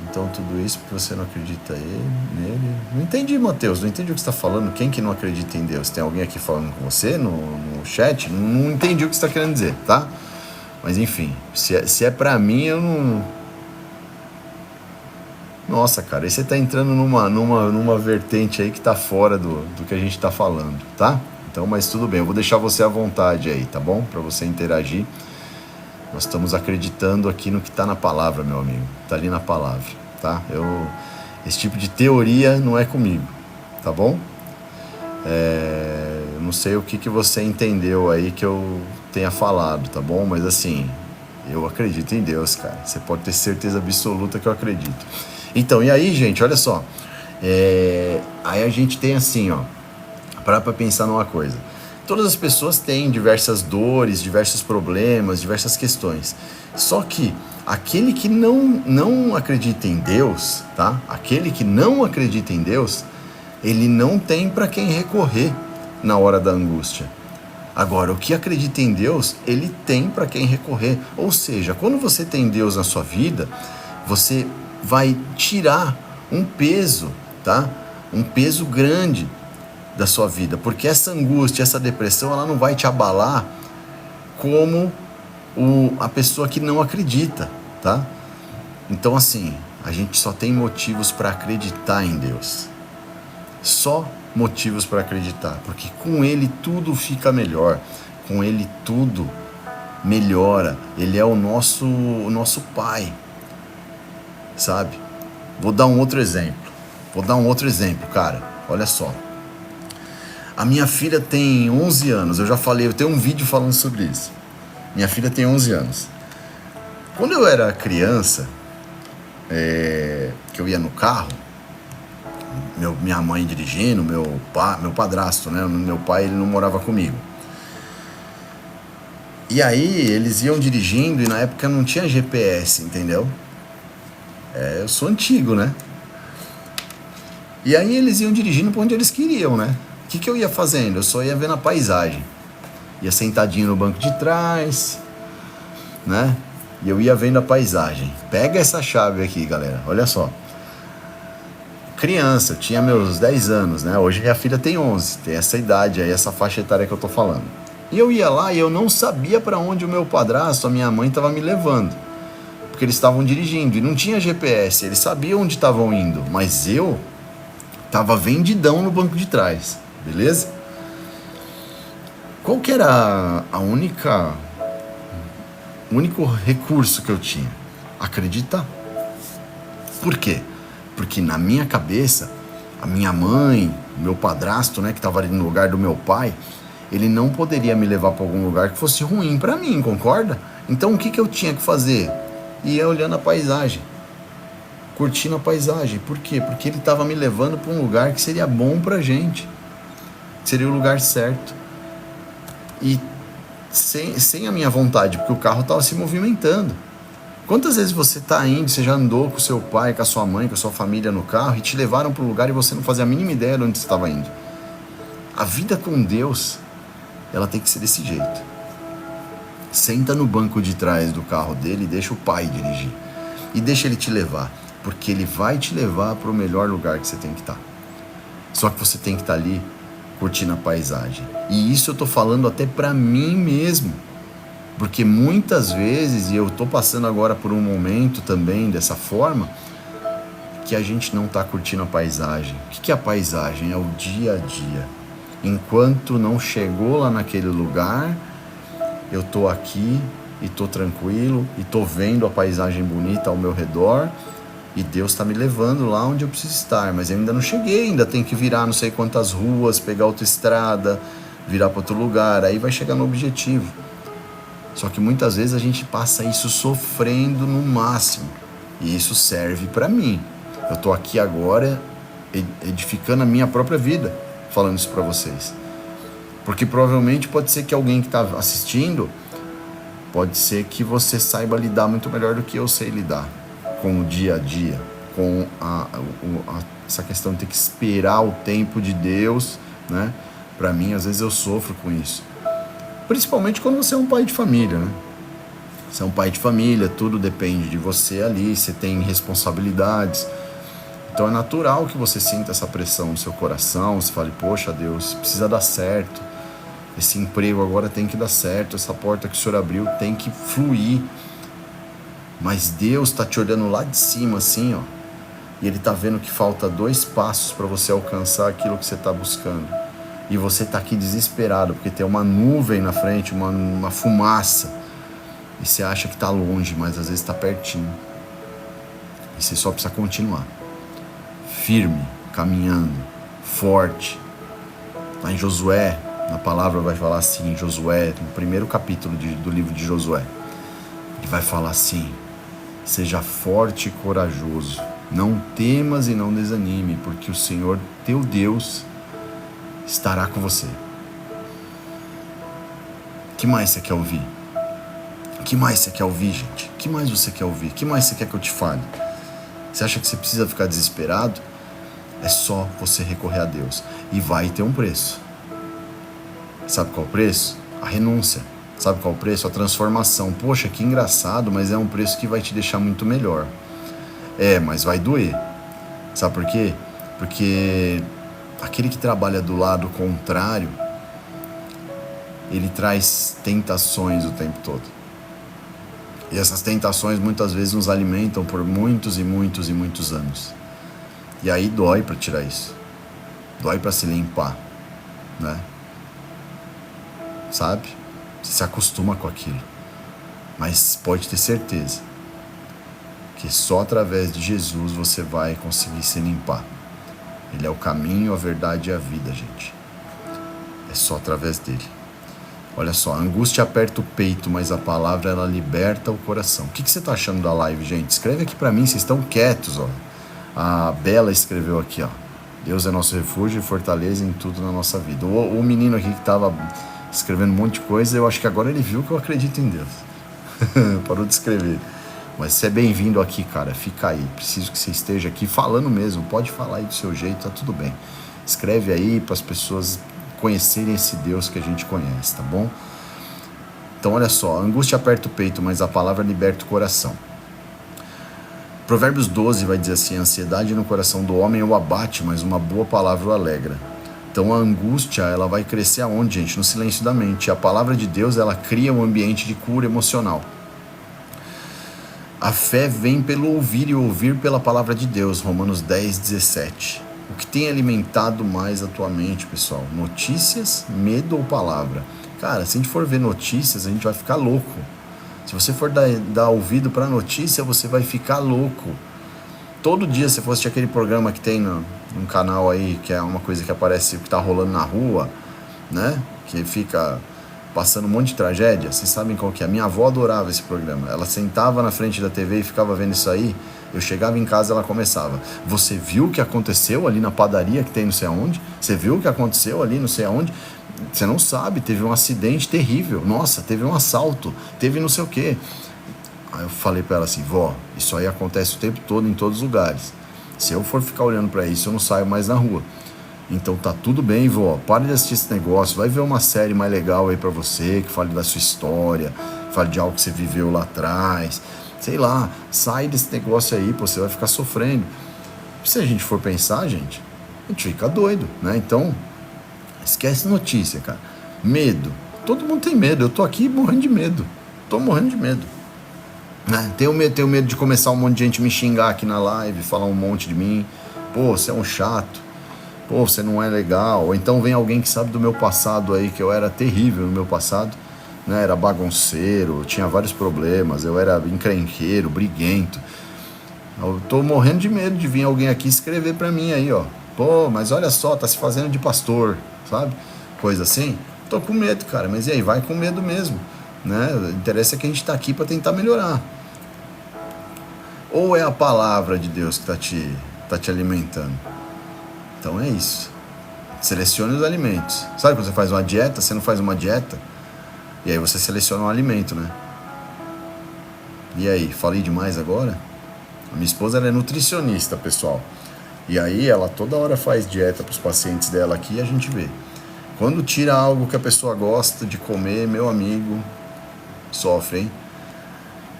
Então tudo isso porque você não acredita nele. Não entendi, Mateus, não entendi o que você está falando. Quem que não acredita em Deus? Tem alguém aqui falando com você no chat? Não entendi o que você está querendo dizer, tá? Mas enfim, se é pra mim, eu não... Nossa, cara, aí você tá entrando numa vertente aí que tá fora do que a gente tá falando, tá? Então, mas tudo bem, eu vou deixar você à vontade aí, tá bom? Pra você interagir. Nós estamos acreditando aqui no que tá na palavra, meu amigo. Tá ali na palavra, tá? Esse tipo de teoria não é comigo, tá bom? Eu não sei o que você entendeu aí que eu tenha falado, tá bom? Mas assim, eu acredito em Deus, cara. Você pode ter certeza absoluta que eu acredito. Então, e aí, gente, olha só. Aí a gente tem assim, ó, para pensar numa coisa. Todas as pessoas têm diversas dores, diversos problemas, diversas questões. Só que aquele que não acredita em Deus, tá? Aquele que não acredita em Deus, ele não tem para quem recorrer na hora da angústia. Agora, o que acredita em Deus, ele tem para quem recorrer. Ou seja, quando você tem Deus na sua vida, você vai tirar um peso, tá? Um peso grande da sua vida, porque essa angústia, essa depressão, ela não vai te abalar como a pessoa que não acredita, tá? Então assim, a gente só tem motivos para acreditar em Deus. Só motivos para acreditar, porque com Ele tudo fica melhor, com Ele tudo melhora. Ele é o nosso Pai, sabe? Vou dar um outro exemplo, cara. Olha só. A minha filha tem 11 anos, eu já falei, eu tenho um vídeo falando sobre isso. Minha filha tem 11 anos. Quando eu era criança, que eu ia no carro, minha mãe dirigindo, meu padrasto, né? Meu pai, ele não morava comigo. E aí, eles iam dirigindo e na época não tinha GPS, entendeu? Eu sou antigo, né? E aí eles iam dirigindo para onde eles queriam, né? O que eu ia fazendo? Eu só ia vendo a paisagem. Ia sentadinho no banco de trás, né? E eu ia vendo a paisagem. Pega essa chave aqui, galera. Olha só. Criança, eu tinha meus 10 anos, né? Hoje minha filha tem 11. Tem essa idade aí, essa faixa etária que eu tô falando. E eu ia lá e eu não sabia para onde o meu padrasto, a minha mãe, estava me levando. Porque eles estavam dirigindo e não tinha GPS. Eles sabiam onde estavam indo. Mas eu tava vendidão no banco de trás. Beleza? Qual que era o único recurso que eu tinha? Acreditar. Por quê? Porque na minha cabeça, a minha mãe, o meu padrasto, né, que estava ali no lugar do meu pai, ele não poderia me levar para algum lugar que fosse ruim para mim, concorda? Então o que eu tinha que fazer? Ia olhando a paisagem, curtindo a paisagem. Por quê? Porque ele estava me levando para um lugar que seria bom pra gente, que seria o lugar certo. E sem a minha vontade, porque o carro estava se movimentando. Quantas vezes você está indo, você já andou com seu pai, com a sua mãe, com a sua família no carro e te levaram para um lugar e você não fazia a mínima ideia de onde você estava indo? A vida com Deus, ela tem que ser desse jeito. Senta no banco de trás do carro dele e deixa o pai dirigir. E deixa ele te levar, porque ele vai te levar para o melhor lugar que você tem que estar. Só que você tem que estar ali curtindo a paisagem. E isso eu tô falando até para mim mesmo. Porque muitas vezes, e eu tô passando agora por um momento também dessa forma, que a gente não tá curtindo a paisagem. O que é a paisagem? É o dia a dia. Enquanto não chegou lá naquele lugar, eu tô aqui e tô tranquilo e tô vendo a paisagem bonita ao meu redor e Deus tá me levando lá onde eu preciso estar, mas eu ainda não cheguei, ainda tem que virar não sei quantas ruas, pegar outra estrada, virar para outro lugar, aí vai chegar no objetivo. Só que muitas vezes a gente passa isso sofrendo no máximo. E isso serve para mim. Eu tô aqui agora edificando a minha própria vida, falando isso para vocês. Porque provavelmente pode ser que alguém que tá assistindo, pode ser que você saiba lidar muito melhor do que eu sei lidar com o dia a dia, com essa questão de ter que esperar o tempo de Deus, né? Para mim, às vezes eu sofro com isso. Principalmente quando você é um pai de família, né? Você é um pai de família, tudo depende de você ali, você tem responsabilidades. Então é natural que você sinta essa pressão no seu coração, você fale, poxa Deus, precisa dar certo. Esse emprego agora tem que dar certo, essa porta que o Senhor abriu tem que fluir. Mas Deus está te olhando lá de cima assim, ó, e Ele está vendo que falta 2 passos para você alcançar aquilo que você está buscando. E você está aqui desesperado, porque tem uma nuvem na frente, uma fumaça. E você acha que está longe, mas às vezes está pertinho. E você só precisa continuar. Firme, caminhando, forte. Lá em Josué, na palavra vai falar assim, Josué, no primeiro capítulo do livro de Josué. Ele vai falar assim, seja forte e corajoso. Não temas e não desanime, porque o Senhor teu Deus estará com você. O que mais você quer ouvir? O que mais você quer ouvir, gente? O que mais você quer ouvir? O que mais você quer que eu te fale? Você acha que você precisa ficar desesperado? É só você recorrer a Deus. E vai ter um preço. Sabe qual é o preço? A renúncia. Sabe qual é o preço? A transformação. Poxa, que engraçado, mas é um preço que vai te deixar muito melhor. Mas vai doer. Sabe por quê? Porque aquele que trabalha do lado contrário, ele traz tentações o tempo todo. E essas tentações muitas vezes nos alimentam por muitos e muitos e muitos anos. E aí dói para tirar isso. dói para se limpar, né? Sabe? Você se acostuma com aquilo. Mas pode ter certeza que só através de Jesus você vai conseguir se limpar. Ele é o caminho, a verdade e a vida, gente. É só através dele. Olha só, a angústia aperta o peito, mas a palavra ela liberta o coração. O que você está achando da live, gente? Escreve aqui para mim, vocês estão quietos, ó. A Bela escreveu aqui, ó. Deus é nosso refúgio e fortaleza em tudo na nossa vida. O menino aqui que estava escrevendo um monte de coisa, eu acho que agora ele viu que eu acredito em Deus. Parou de escrever. Mas você é bem-vindo aqui, cara. Fica aí. Preciso que você esteja aqui falando mesmo. Pode falar aí do seu jeito, tá tudo bem. Escreve aí para as pessoas conhecerem esse Deus que a gente conhece, tá bom? Então olha só, a angústia aperta o peito, mas a palavra liberta o coração. Provérbios 12 vai dizer assim: a ansiedade no coração do homem o abate, mas uma boa palavra o alegra. Então a angústia, ela vai crescer aonde, gente? No silêncio da mente. A palavra de Deus, ela cria um ambiente de cura emocional. A fé vem pelo ouvir e ouvir pela palavra de Deus, Romanos 10, 17. O que tem alimentado mais a tua mente, pessoal? Notícias, medo ou palavra? Cara, se a gente for ver notícias, a gente vai ficar louco. Se você for dar ouvido para notícia, você vai ficar louco. Todo dia, se fosse aquele programa que tem num canal aí, que é uma coisa que aparece, que tá rolando na rua, né? Que fica passando um monte de tragédia. Vocês sabem qual que é? A minha avó adorava esse programa. Ela sentava na frente da TV e ficava vendo isso aí. Eu chegava em casa e ela começava: você viu o que aconteceu ali na padaria que tem não sei aonde? Você viu o que aconteceu ali não sei aonde? Você não sabe, teve um acidente terrível. Nossa, teve um assalto, teve não sei o quê. Aí eu falei pra ela assim: vó, isso aí acontece o tempo todo em todos os lugares. Se eu for ficar olhando pra isso, eu não saio mais na rua. Então tá tudo bem, vó, para de assistir esse negócio, vai ver uma série mais legal aí pra você, que fale da sua história, fale de algo que você viveu lá atrás, sei lá, sai desse negócio aí, pô, você vai ficar sofrendo. Se a gente for pensar, gente, a gente fica doido, né? Então, esquece notícia, cara. Medo, todo mundo tem medo, eu tô aqui morrendo de medo, né? Tenho medo de começar um monte de gente me xingar aqui na live, falar um monte de mim, pô, você é um chato, pô, você não é legal. Ou então vem alguém que sabe do meu passado aí, que eu era terrível no meu passado, né? Era bagunceiro, tinha vários problemas, eu era encrenqueiro, briguento. Eu tô morrendo de medo de vir alguém aqui escrever pra mim aí, ó: pô, mas olha só, tá se fazendo de pastor, sabe? Coisa assim. Tô com medo, cara, mas e aí? Vai com medo mesmo, né? O interesse é que a gente tá aqui pra tentar melhorar. Ou é a palavra de Deus que tá te alimentando? Então é isso. Selecione os alimentos. Sabe quando você faz uma dieta, você não faz uma dieta? E aí você seleciona um alimento, né? E aí, falei demais agora? A minha esposa, ela é nutricionista, pessoal. E aí ela toda hora faz dieta para os pacientes dela aqui e a gente vê. Quando tira algo que a pessoa gosta de comer, meu amigo, sofre, hein?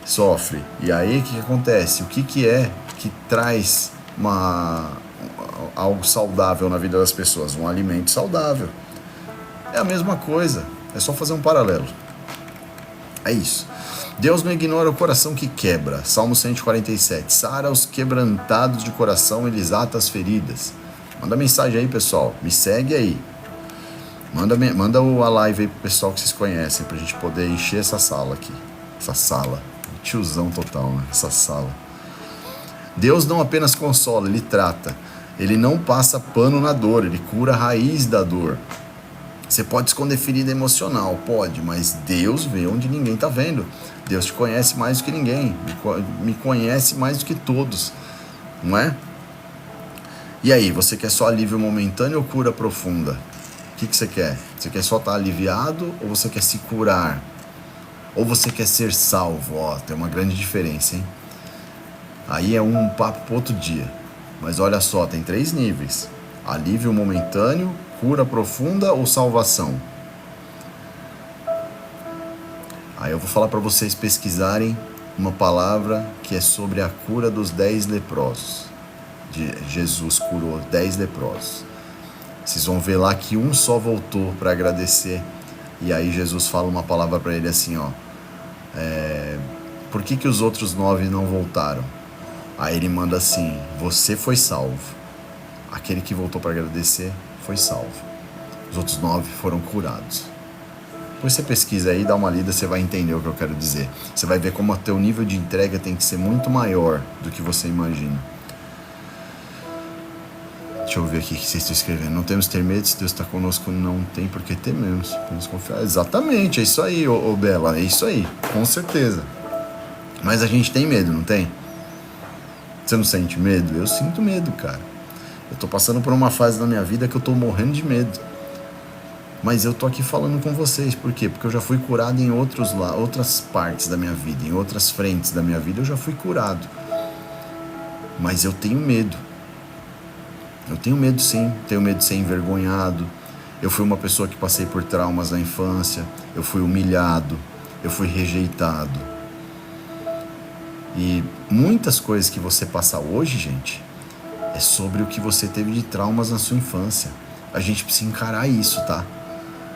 Sofre. E aí o que acontece? O que é que traz algo saudável na vida das pessoas? Um alimento saudável. É a mesma coisa. É só fazer um paralelo. É isso. Deus não ignora o coração que quebra. Salmo 147. Sara os quebrantados de coração, eles ata as feridas. Manda mensagem aí, pessoal. Me segue aí. Manda a live aí pro pessoal que vocês conhecem, pra gente poder encher essa sala aqui. Essa sala. Tiozão total, né? Essa sala. Deus não apenas consola, Ele trata. Ele não passa pano na dor, Ele cura a raiz da dor. Você pode esconder ferida emocional, pode, mas Deus vê onde ninguém está vendo. Deus te conhece mais do que ninguém, me conhece mais do que todos, não é? E aí, você quer só alívio momentâneo ou cura profunda? O que você quer? Você quer só estar aliviado ou você quer se curar? Ou você quer ser salvo? Ó, tem uma grande diferença, hein? Aí é um papo para outro dia. Mas olha só, tem 3 níveis: alívio momentâneo, cura profunda ou salvação. Aí eu vou falar para vocês pesquisarem uma palavra que é sobre a cura dos 10 leprosos. Jesus curou 10 leprosos. Vocês vão ver lá que um só voltou para agradecer. E aí Jesus fala uma palavra para ele assim, ó: por que os outros 9 não voltaram? Aí ele manda assim: você foi salvo. Aquele que voltou para agradecer foi salvo. Os outros 9 foram curados. Depois você pesquisa aí, dá uma lida, você vai entender o que eu quero dizer. Você vai ver como o teu nível de entrega tem que ser muito maior do que você imagina. Deixa eu ver aqui o que vocês estão escrevendo. Não temos ter medo, se Deus está conosco, não tem por que tememos. Podemos confiar. Exatamente, é isso aí, ô Bela, é isso aí, com certeza. Mas a gente tem medo, não tem? Você não sente medo? Eu sinto medo, cara. Eu tô passando por uma fase da minha vida que eu tô morrendo de medo. Mas eu tô aqui falando com vocês, por quê? Porque eu já fui curado em outras partes da minha vida, em outras frentes da minha vida eu já fui curado. Mas eu tenho medo. Eu tenho medo sim, tenho medo de ser envergonhado. Eu fui uma pessoa que passei por traumas na infância, eu fui humilhado, eu fui rejeitado. E muitas coisas que você passa hoje, gente, é sobre o que você teve de traumas na sua infância. A gente precisa encarar isso, tá?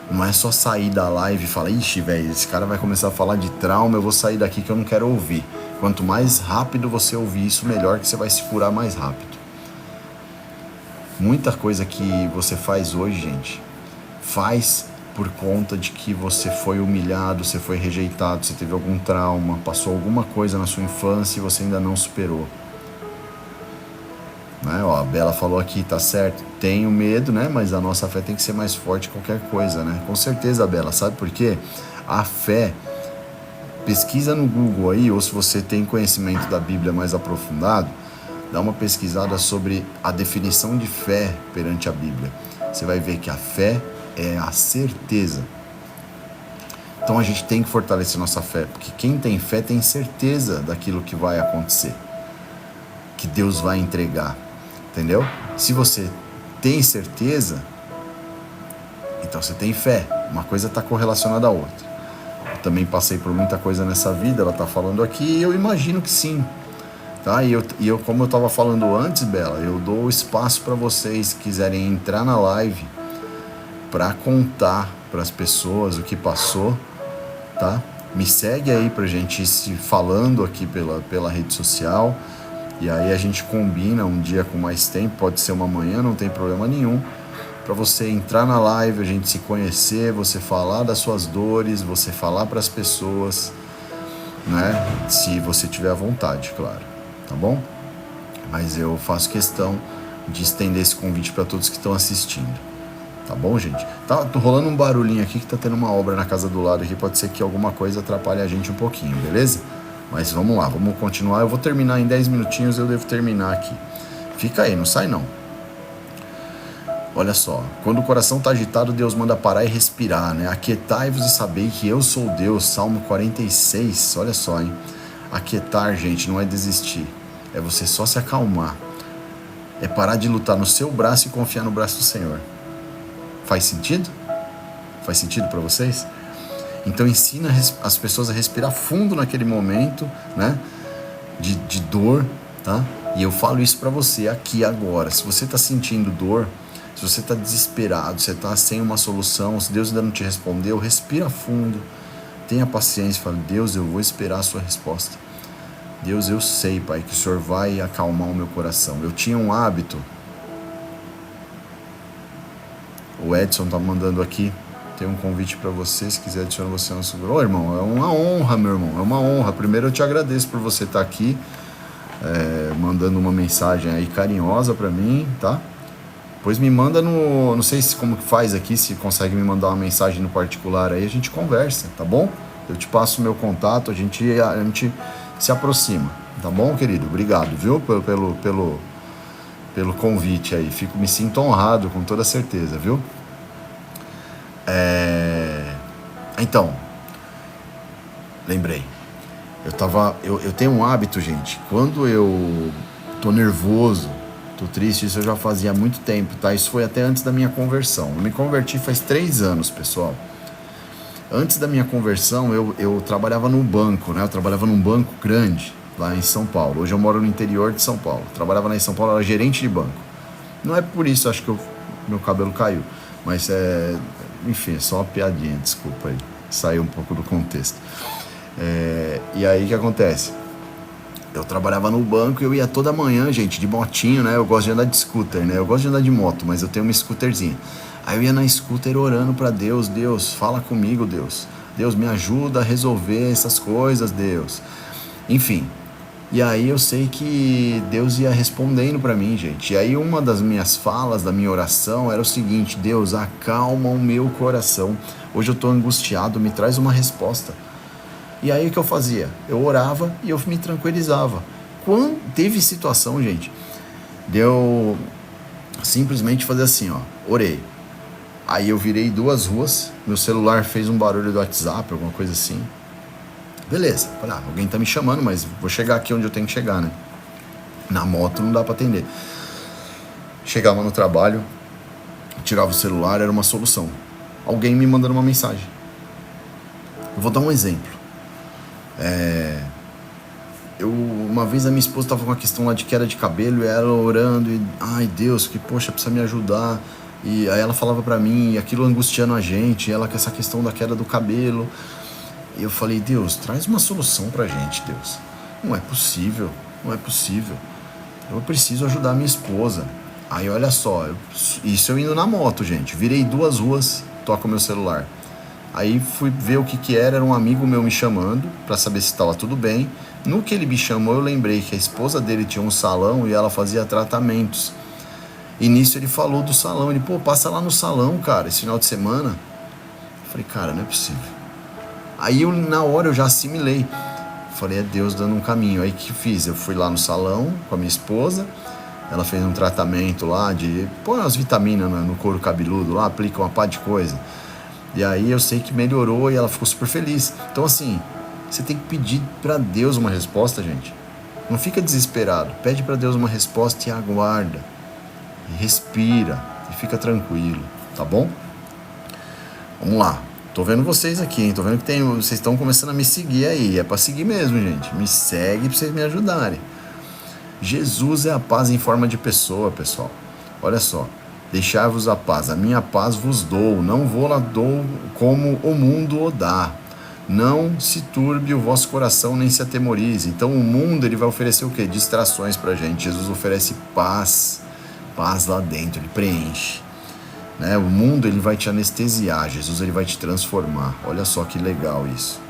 Não é só sair da live e falar, ixi, velho, esse cara vai começar a falar de trauma, eu vou sair daqui que eu não quero ouvir. Quanto mais rápido você ouvir isso, melhor que você vai se curar mais rápido. Muita coisa que você faz hoje, gente, faz por conta de que você foi humilhado, você foi rejeitado, você teve algum trauma, passou alguma coisa na sua infância e você ainda não superou. Né? Ó, a Bela falou aqui, tá certo, tenho medo, né? Mas a nossa fé tem que ser mais forte que qualquer coisa, né? Com certeza, Bela, sabe por quê? A fé, pesquisa no Google aí, ou se você tem conhecimento da Bíblia mais aprofundado, dá uma pesquisada sobre a definição de fé perante a Bíblia. Você vai ver que a fé é a certeza. Então a gente tem que fortalecer nossa fé, porque quem tem fé tem certeza daquilo que vai acontecer, que Deus vai entregar, entendeu? Se você tem certeza, então você tem fé. Uma coisa está correlacionada à outra. Eu também passei por muita coisa nessa vida, ela está falando aqui, e eu imagino que sim. Tá? E eu, como eu estava falando antes, Bela, eu dou espaço para vocês que quiserem entrar na live para contar para as pessoas o que passou, tá? Me segue aí pra gente ir se falando aqui pela rede social, e aí a gente combina um dia com mais tempo, pode ser uma manhã, não tem problema nenhum, para você entrar na live, a gente se conhecer, você falar das suas dores, você falar para as pessoas, né? Se você tiver à vontade, claro. Tá bom? Mas eu faço questão de estender esse convite para todos que estão assistindo. Tá bom, gente? Tá rolando um barulhinho aqui que tá tendo uma obra na casa do lado aqui. Pode ser que alguma coisa atrapalhe a gente um pouquinho, beleza? Mas vamos lá, vamos continuar. Eu vou terminar em 10 minutinhos, eu devo terminar aqui. Fica aí, não sai não. Olha só, quando o coração tá agitado, Deus manda parar e respirar, né? Aquietai-vos e sabei que eu sou Deus. Salmo 46, olha só, hein? Aquietar, gente, não é desistir. É você só se acalmar. É parar de lutar no seu braço e confiar no braço do Senhor. Faz sentido? Faz sentido para vocês? Então ensina as pessoas a respirar fundo naquele momento, né? De dor, tá? E eu falo isso para você aqui agora. Se você está sentindo dor, se você está desesperado, você está sem uma solução, se Deus ainda não te respondeu, respira fundo. Tenha paciência, fala, Deus, eu vou esperar a sua resposta. Deus, eu sei, Pai, que o Senhor vai acalmar o meu coração. Eu tinha um hábito. O Edson tá mandando aqui. Tem um convite para você, se quiser adicionar você no nosso grupo. Ô, irmão, é uma honra, meu irmão, é uma honra. Primeiro eu te agradeço por você estar aqui, mandando uma mensagem aí carinhosa para mim, tá? Depois me manda no... Não sei como que faz aqui, se consegue me mandar uma mensagem no particular aí, a gente conversa, tá bom? Eu te passo o meu contato, a gente se aproxima, tá bom, querido? Obrigado, viu, pelo convite aí. Me sinto honrado, com toda certeza, viu? Então, lembrei. Eu tenho um hábito, gente. Quando eu tô nervoso, tô triste, isso eu já fazia há muito tempo, tá? Isso foi até antes da minha conversão. Eu me converti faz 3 anos, pessoal. Antes da minha conversão, eu trabalhava num banco, né? Eu trabalhava num banco grande, lá em São Paulo. Hoje eu moro no interior de São Paulo. Trabalhava lá em São Paulo, era gerente de banco. Não é por isso, acho que meu cabelo caiu. Mas enfim, é só uma piadinha, desculpa aí. Saiu um pouco do contexto. E aí, o que acontece? Eu trabalhava no banco e eu ia toda manhã, gente, de motinho, né? Eu gosto de andar de scooter, né? Eu gosto de andar de moto, mas eu tenho uma scooterzinha. Aí eu ia na scooter orando pra Deus. Deus, fala comigo, Deus. Deus, me ajuda a resolver essas coisas, Deus. Enfim. E aí eu sei que Deus ia respondendo pra mim, gente. E aí uma das minhas falas, da minha oração, era o seguinte: Deus, acalma o meu coração. Hoje eu tô angustiado, me traz uma resposta. E aí o que eu fazia? Eu orava e eu me tranquilizava. Quando teve situação, gente, deu simplesmente fazer assim, ó, orei. Aí eu virei 2 ruas, meu celular fez um barulho do WhatsApp, alguma coisa assim. Beleza, falei, alguém tá me chamando, mas vou chegar aqui onde eu tenho que chegar, né? Na moto não dá pra atender. Chegava no trabalho, tirava o celular, era uma solução. Alguém me mandando uma mensagem. Eu vou dar um exemplo. Uma vez a minha esposa estava com uma questão lá de queda de cabelo e ela orando e, ai Deus, que poxa, precisa me ajudar. E aí ela falava pra mim, e aquilo angustiando a gente, ela com essa questão da queda do cabelo. E eu falei, Deus, traz uma solução pra gente, Deus. Não é possível, não é possível. Eu preciso ajudar a minha esposa. Aí olha só, isso eu indo na moto, gente. Virei 2 ruas, toco meu celular. Aí fui ver o que era um amigo meu me chamando pra saber se estava tudo bem. No que ele me chamou, eu lembrei que a esposa dele tinha um salão e ela fazia tratamentos. E nisso ele falou do salão. Ele, pô, passa lá no salão, cara, esse final de semana. Eu falei, cara, não é possível. Aí na hora eu já assimilei. Falei, é Deus dando um caminho. Aí que fiz? Eu fui lá no salão com a minha esposa. Ela fez um tratamento lá de põe umas vitaminas no couro cabeludo lá, aplica uma pá de coisa. E aí eu sei que melhorou e ela ficou super feliz. Então assim, você tem que pedir pra Deus uma resposta, gente. Não fica desesperado. Pede pra Deus uma resposta e aguarda. E respira e fica tranquilo, tá bom? Vamos lá. Tô vendo vocês aqui, hein? Tô vendo que vocês estão começando a me seguir aí. É pra seguir mesmo, gente. Me segue pra vocês me ajudarem. Jesus é a paz em forma de pessoa, pessoal. Olha só. Deixai-vos a paz, a minha paz vos dou, não vou lá dou como o mundo o dá. Não se turbe o vosso coração, nem se atemorize. Então o mundo ele vai oferecer o quê? Distrações pra gente. Jesus oferece paz, paz lá dentro, ele preenche. Né? O mundo ele vai te anestesiar, Jesus ele vai te transformar. Olha só que legal isso.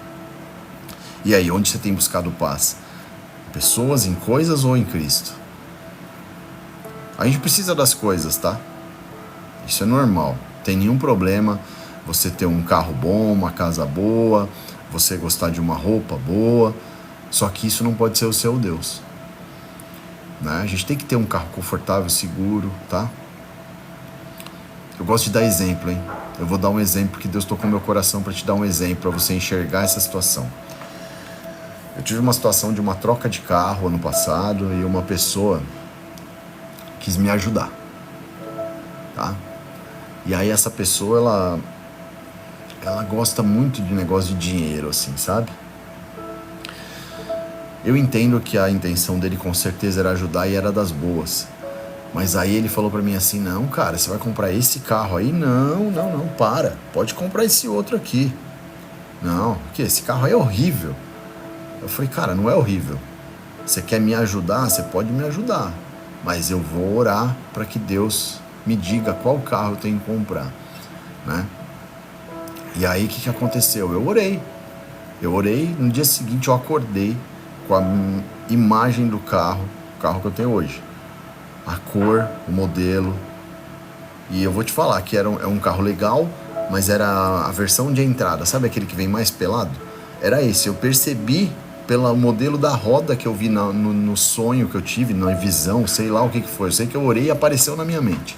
E aí, onde você tem buscado paz? Pessoas, em coisas ou em Cristo? A gente precisa das coisas, tá? Isso é normal, não tem nenhum problema você ter um carro bom, uma casa boa, você gostar de uma roupa boa, só que isso não pode ser o seu Deus. Né? A gente tem que ter um carro confortável, seguro, tá? Eu gosto de dar exemplo, hein? Eu vou dar um exemplo que Deus tocou no meu coração para te dar um exemplo, para você enxergar essa situação. Eu tive uma situação de uma troca de carro ano passado e uma pessoa quis me ajudar, tá? E aí essa pessoa, ela gosta muito de negócio de dinheiro, assim, sabe? Eu entendo que a intenção dele com certeza era ajudar e era das boas. Mas aí ele falou pra mim assim, não, cara, você vai comprar esse carro aí? Não, pode comprar esse outro aqui. Não, que esse carro aí é horrível. Eu falei, cara, não é horrível. Você quer me ajudar? Você pode me ajudar. Mas eu vou orar para que Deus me diga qual carro eu tenho que comprar, né? E aí o que aconteceu? Eu orei, no dia seguinte eu acordei com a imagem do carro que eu tenho hoje, a cor, o modelo, e eu vou te falar que é um carro legal, mas era a versão de entrada, sabe aquele que vem mais pelado? Era esse, eu percebi pelo modelo da roda que eu vi no sonho que eu tive, na visão, sei lá o que foi, eu sei que eu orei e apareceu na minha mente.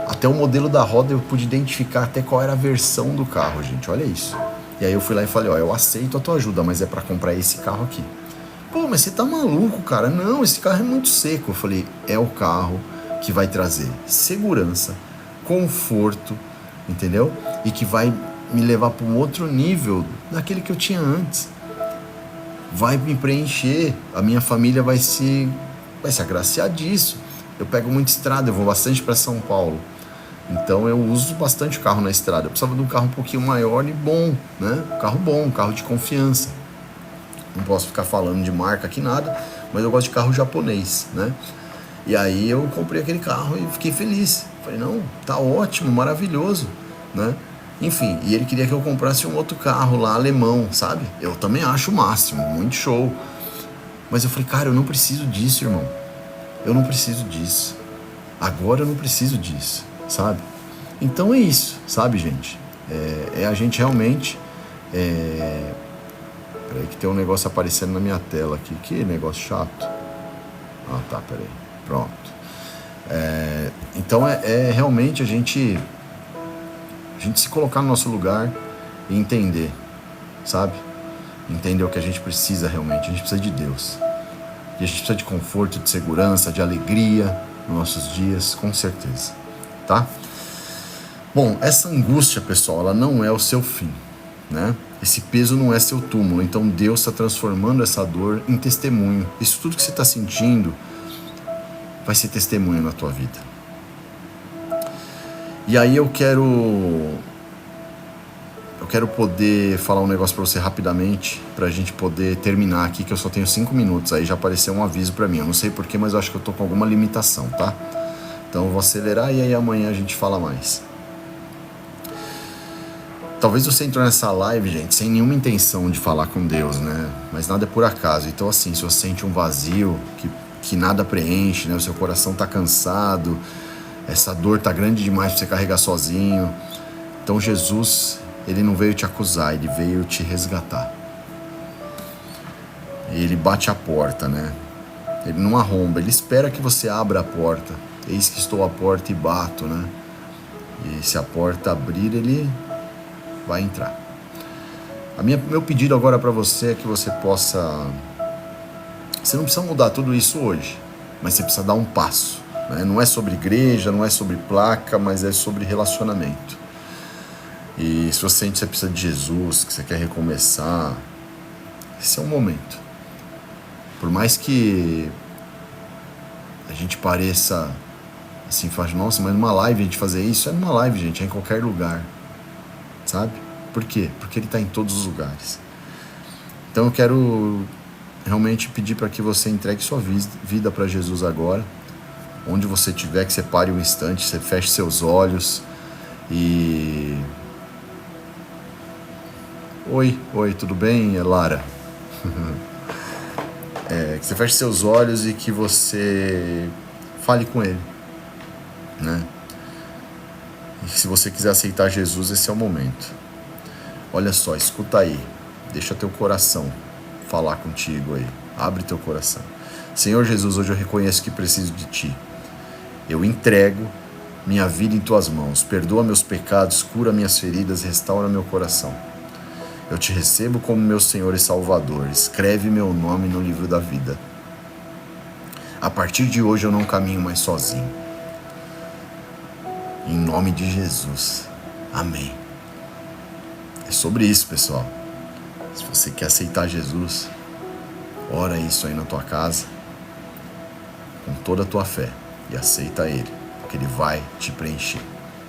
Até o modelo da roda eu pude identificar até qual era a versão do carro, gente, olha isso. E aí eu fui lá e falei, ó, eu aceito a tua ajuda, mas é pra comprar esse carro aqui. Pô, mas você tá maluco, cara? Não, esse carro é muito seco. Eu falei, é o carro que vai trazer segurança, conforto, entendeu? E que vai me levar para um outro nível daquele que eu tinha antes. Vai me preencher, a minha família vai se agraciar disso. Eu pego muita estrada, eu vou bastante para São Paulo. Então eu uso bastante carro na estrada. Eu precisava de um carro um pouquinho maior e bom, né? Um carro bom, um carro de confiança. Não posso ficar falando de marca aqui nada, mas eu gosto de carro japonês, né? E aí eu comprei aquele carro e fiquei feliz. Falei, não, tá ótimo, maravilhoso, né? Enfim, e ele queria que eu comprasse um outro carro lá, alemão, sabe? Eu também acho o máximo, muito show. Mas eu falei, cara, eu não preciso disso, irmão. Eu não preciso disso. Agora eu não preciso disso, sabe? Então é isso, sabe, gente? É a gente realmente... Peraí que tem um negócio aparecendo na minha tela aqui. Que negócio chato. Ah, tá, peraí. Pronto. Então realmente a gente se colocar no nosso lugar e entender, sabe? Entender o que a gente precisa realmente. A gente precisa de Deus. E a gente precisa de conforto, de segurança, de alegria nos nossos dias, com certeza, tá? Bom, essa angústia, pessoal, ela não é o seu fim, né? Esse peso não é seu túmulo. Então Deus está transformando essa dor em testemunho. Isso tudo que você está sentindo vai ser testemunho na tua vida. E aí eu quero poder falar um negócio para você rapidamente, pra gente poder terminar aqui, que eu só tenho 5 minutos. Aí já apareceu um aviso para mim. Eu não sei porquê, mas eu acho que eu tô com alguma limitação, tá? Então eu vou acelerar e aí amanhã a gente fala mais. Talvez você entrou nessa live, gente, sem nenhuma intenção de falar com Deus, né? Mas nada é por acaso. Então assim, se você sente um vazio que nada preenche, né? O seu coração tá cansado, essa dor tá grande demais pra você carregar sozinho. Então Jesus, ele não veio te acusar, ele veio te resgatar. E ele bate a porta, né? Ele não arromba, ele espera que você abra a porta. Eis que estou à porta e bato, né? E se a porta abrir, ele vai entrar. Meu pedido agora para você é que você possa... Você não precisa mudar tudo isso hoje, mas você precisa dar um passo, né? Não é sobre igreja, não é sobre placa, mas é sobre relacionamento. E se você sente que você precisa de Jesus, que você quer recomeçar, esse é o momento. Por mais que a gente pareça assim, faz, nossa, mas numa live a gente fazer isso, é numa live, gente, é em qualquer lugar, sabe? Por quê? Porque ele está em todos os lugares. Então eu quero realmente pedir para que você entregue sua vida para Jesus agora, onde você estiver, que você pare um instante, você feche seus olhos e... Oi, tudo bem, Lara? Que você feche seus olhos e que você fale com ele, né? E se você quiser aceitar Jesus, esse é o momento. Olha só, escuta aí, deixa teu coração falar contigo aí, abre teu coração. Senhor Jesus, hoje eu reconheço que preciso de Ti. Eu entrego minha vida em Tuas mãos, perdoa meus pecados, cura minhas feridas, restaura meu coração. Eu Te recebo como meu Senhor e Salvador. Escreve meu nome no livro da vida. A partir de hoje eu não caminho mais sozinho. Em nome de Jesus. Amém. É sobre isso, pessoal. Se você quer aceitar Jesus, ora isso aí na tua casa, com toda a tua fé, e aceita Ele, porque Ele vai te preencher.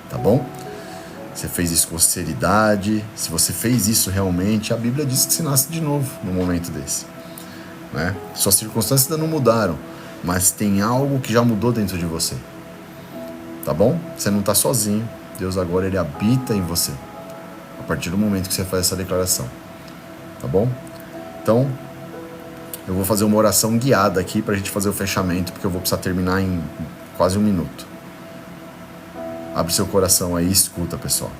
Tá bom? Você fez isso com sinceridade. Se você fez isso realmente, a Bíblia diz que você nasce de novo num momento desse, né? Suas circunstâncias ainda não mudaram, mas tem algo que já mudou dentro de você. Tá bom? Você não está sozinho. Deus agora ele habita em você. A partir do momento que você faz essa declaração. Tá bom? Então, eu vou fazer uma oração guiada aqui para a gente fazer o fechamento, porque eu vou precisar terminar em quase 1 minuto. Abre seu coração aí e escuta, pessoal.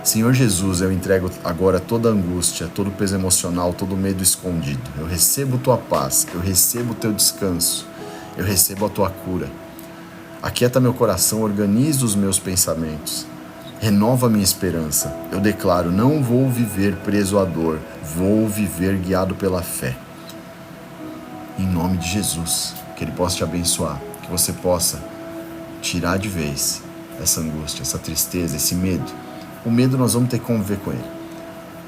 Senhor Jesus, eu entrego agora toda a angústia, todo o peso emocional, todo o medo escondido. Eu recebo Tua paz, eu recebo o Teu descanso, eu recebo a Tua cura. Aquieta meu coração, organiza os meus pensamentos, renova minha esperança. Eu declaro, não vou viver preso à dor, vou viver guiado pela fé. Em nome de Jesus, que Ele possa te abençoar, que você possa tirar de vez essa angústia, essa tristeza, esse medo. O medo nós vamos ter que conviver com ele.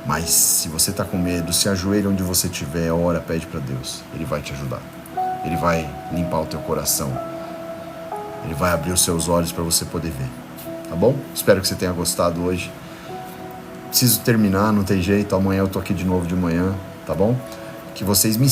Mas se você está com medo, se ajoelha onde você estiver, ora, pede para Deus. Ele vai te ajudar. Ele vai limpar o teu coração. Ele vai abrir os seus olhos para você poder ver. Tá bom? Espero que você tenha gostado hoje. Preciso terminar, não tem jeito. Amanhã eu tô aqui de novo de manhã, tá bom? que vocês me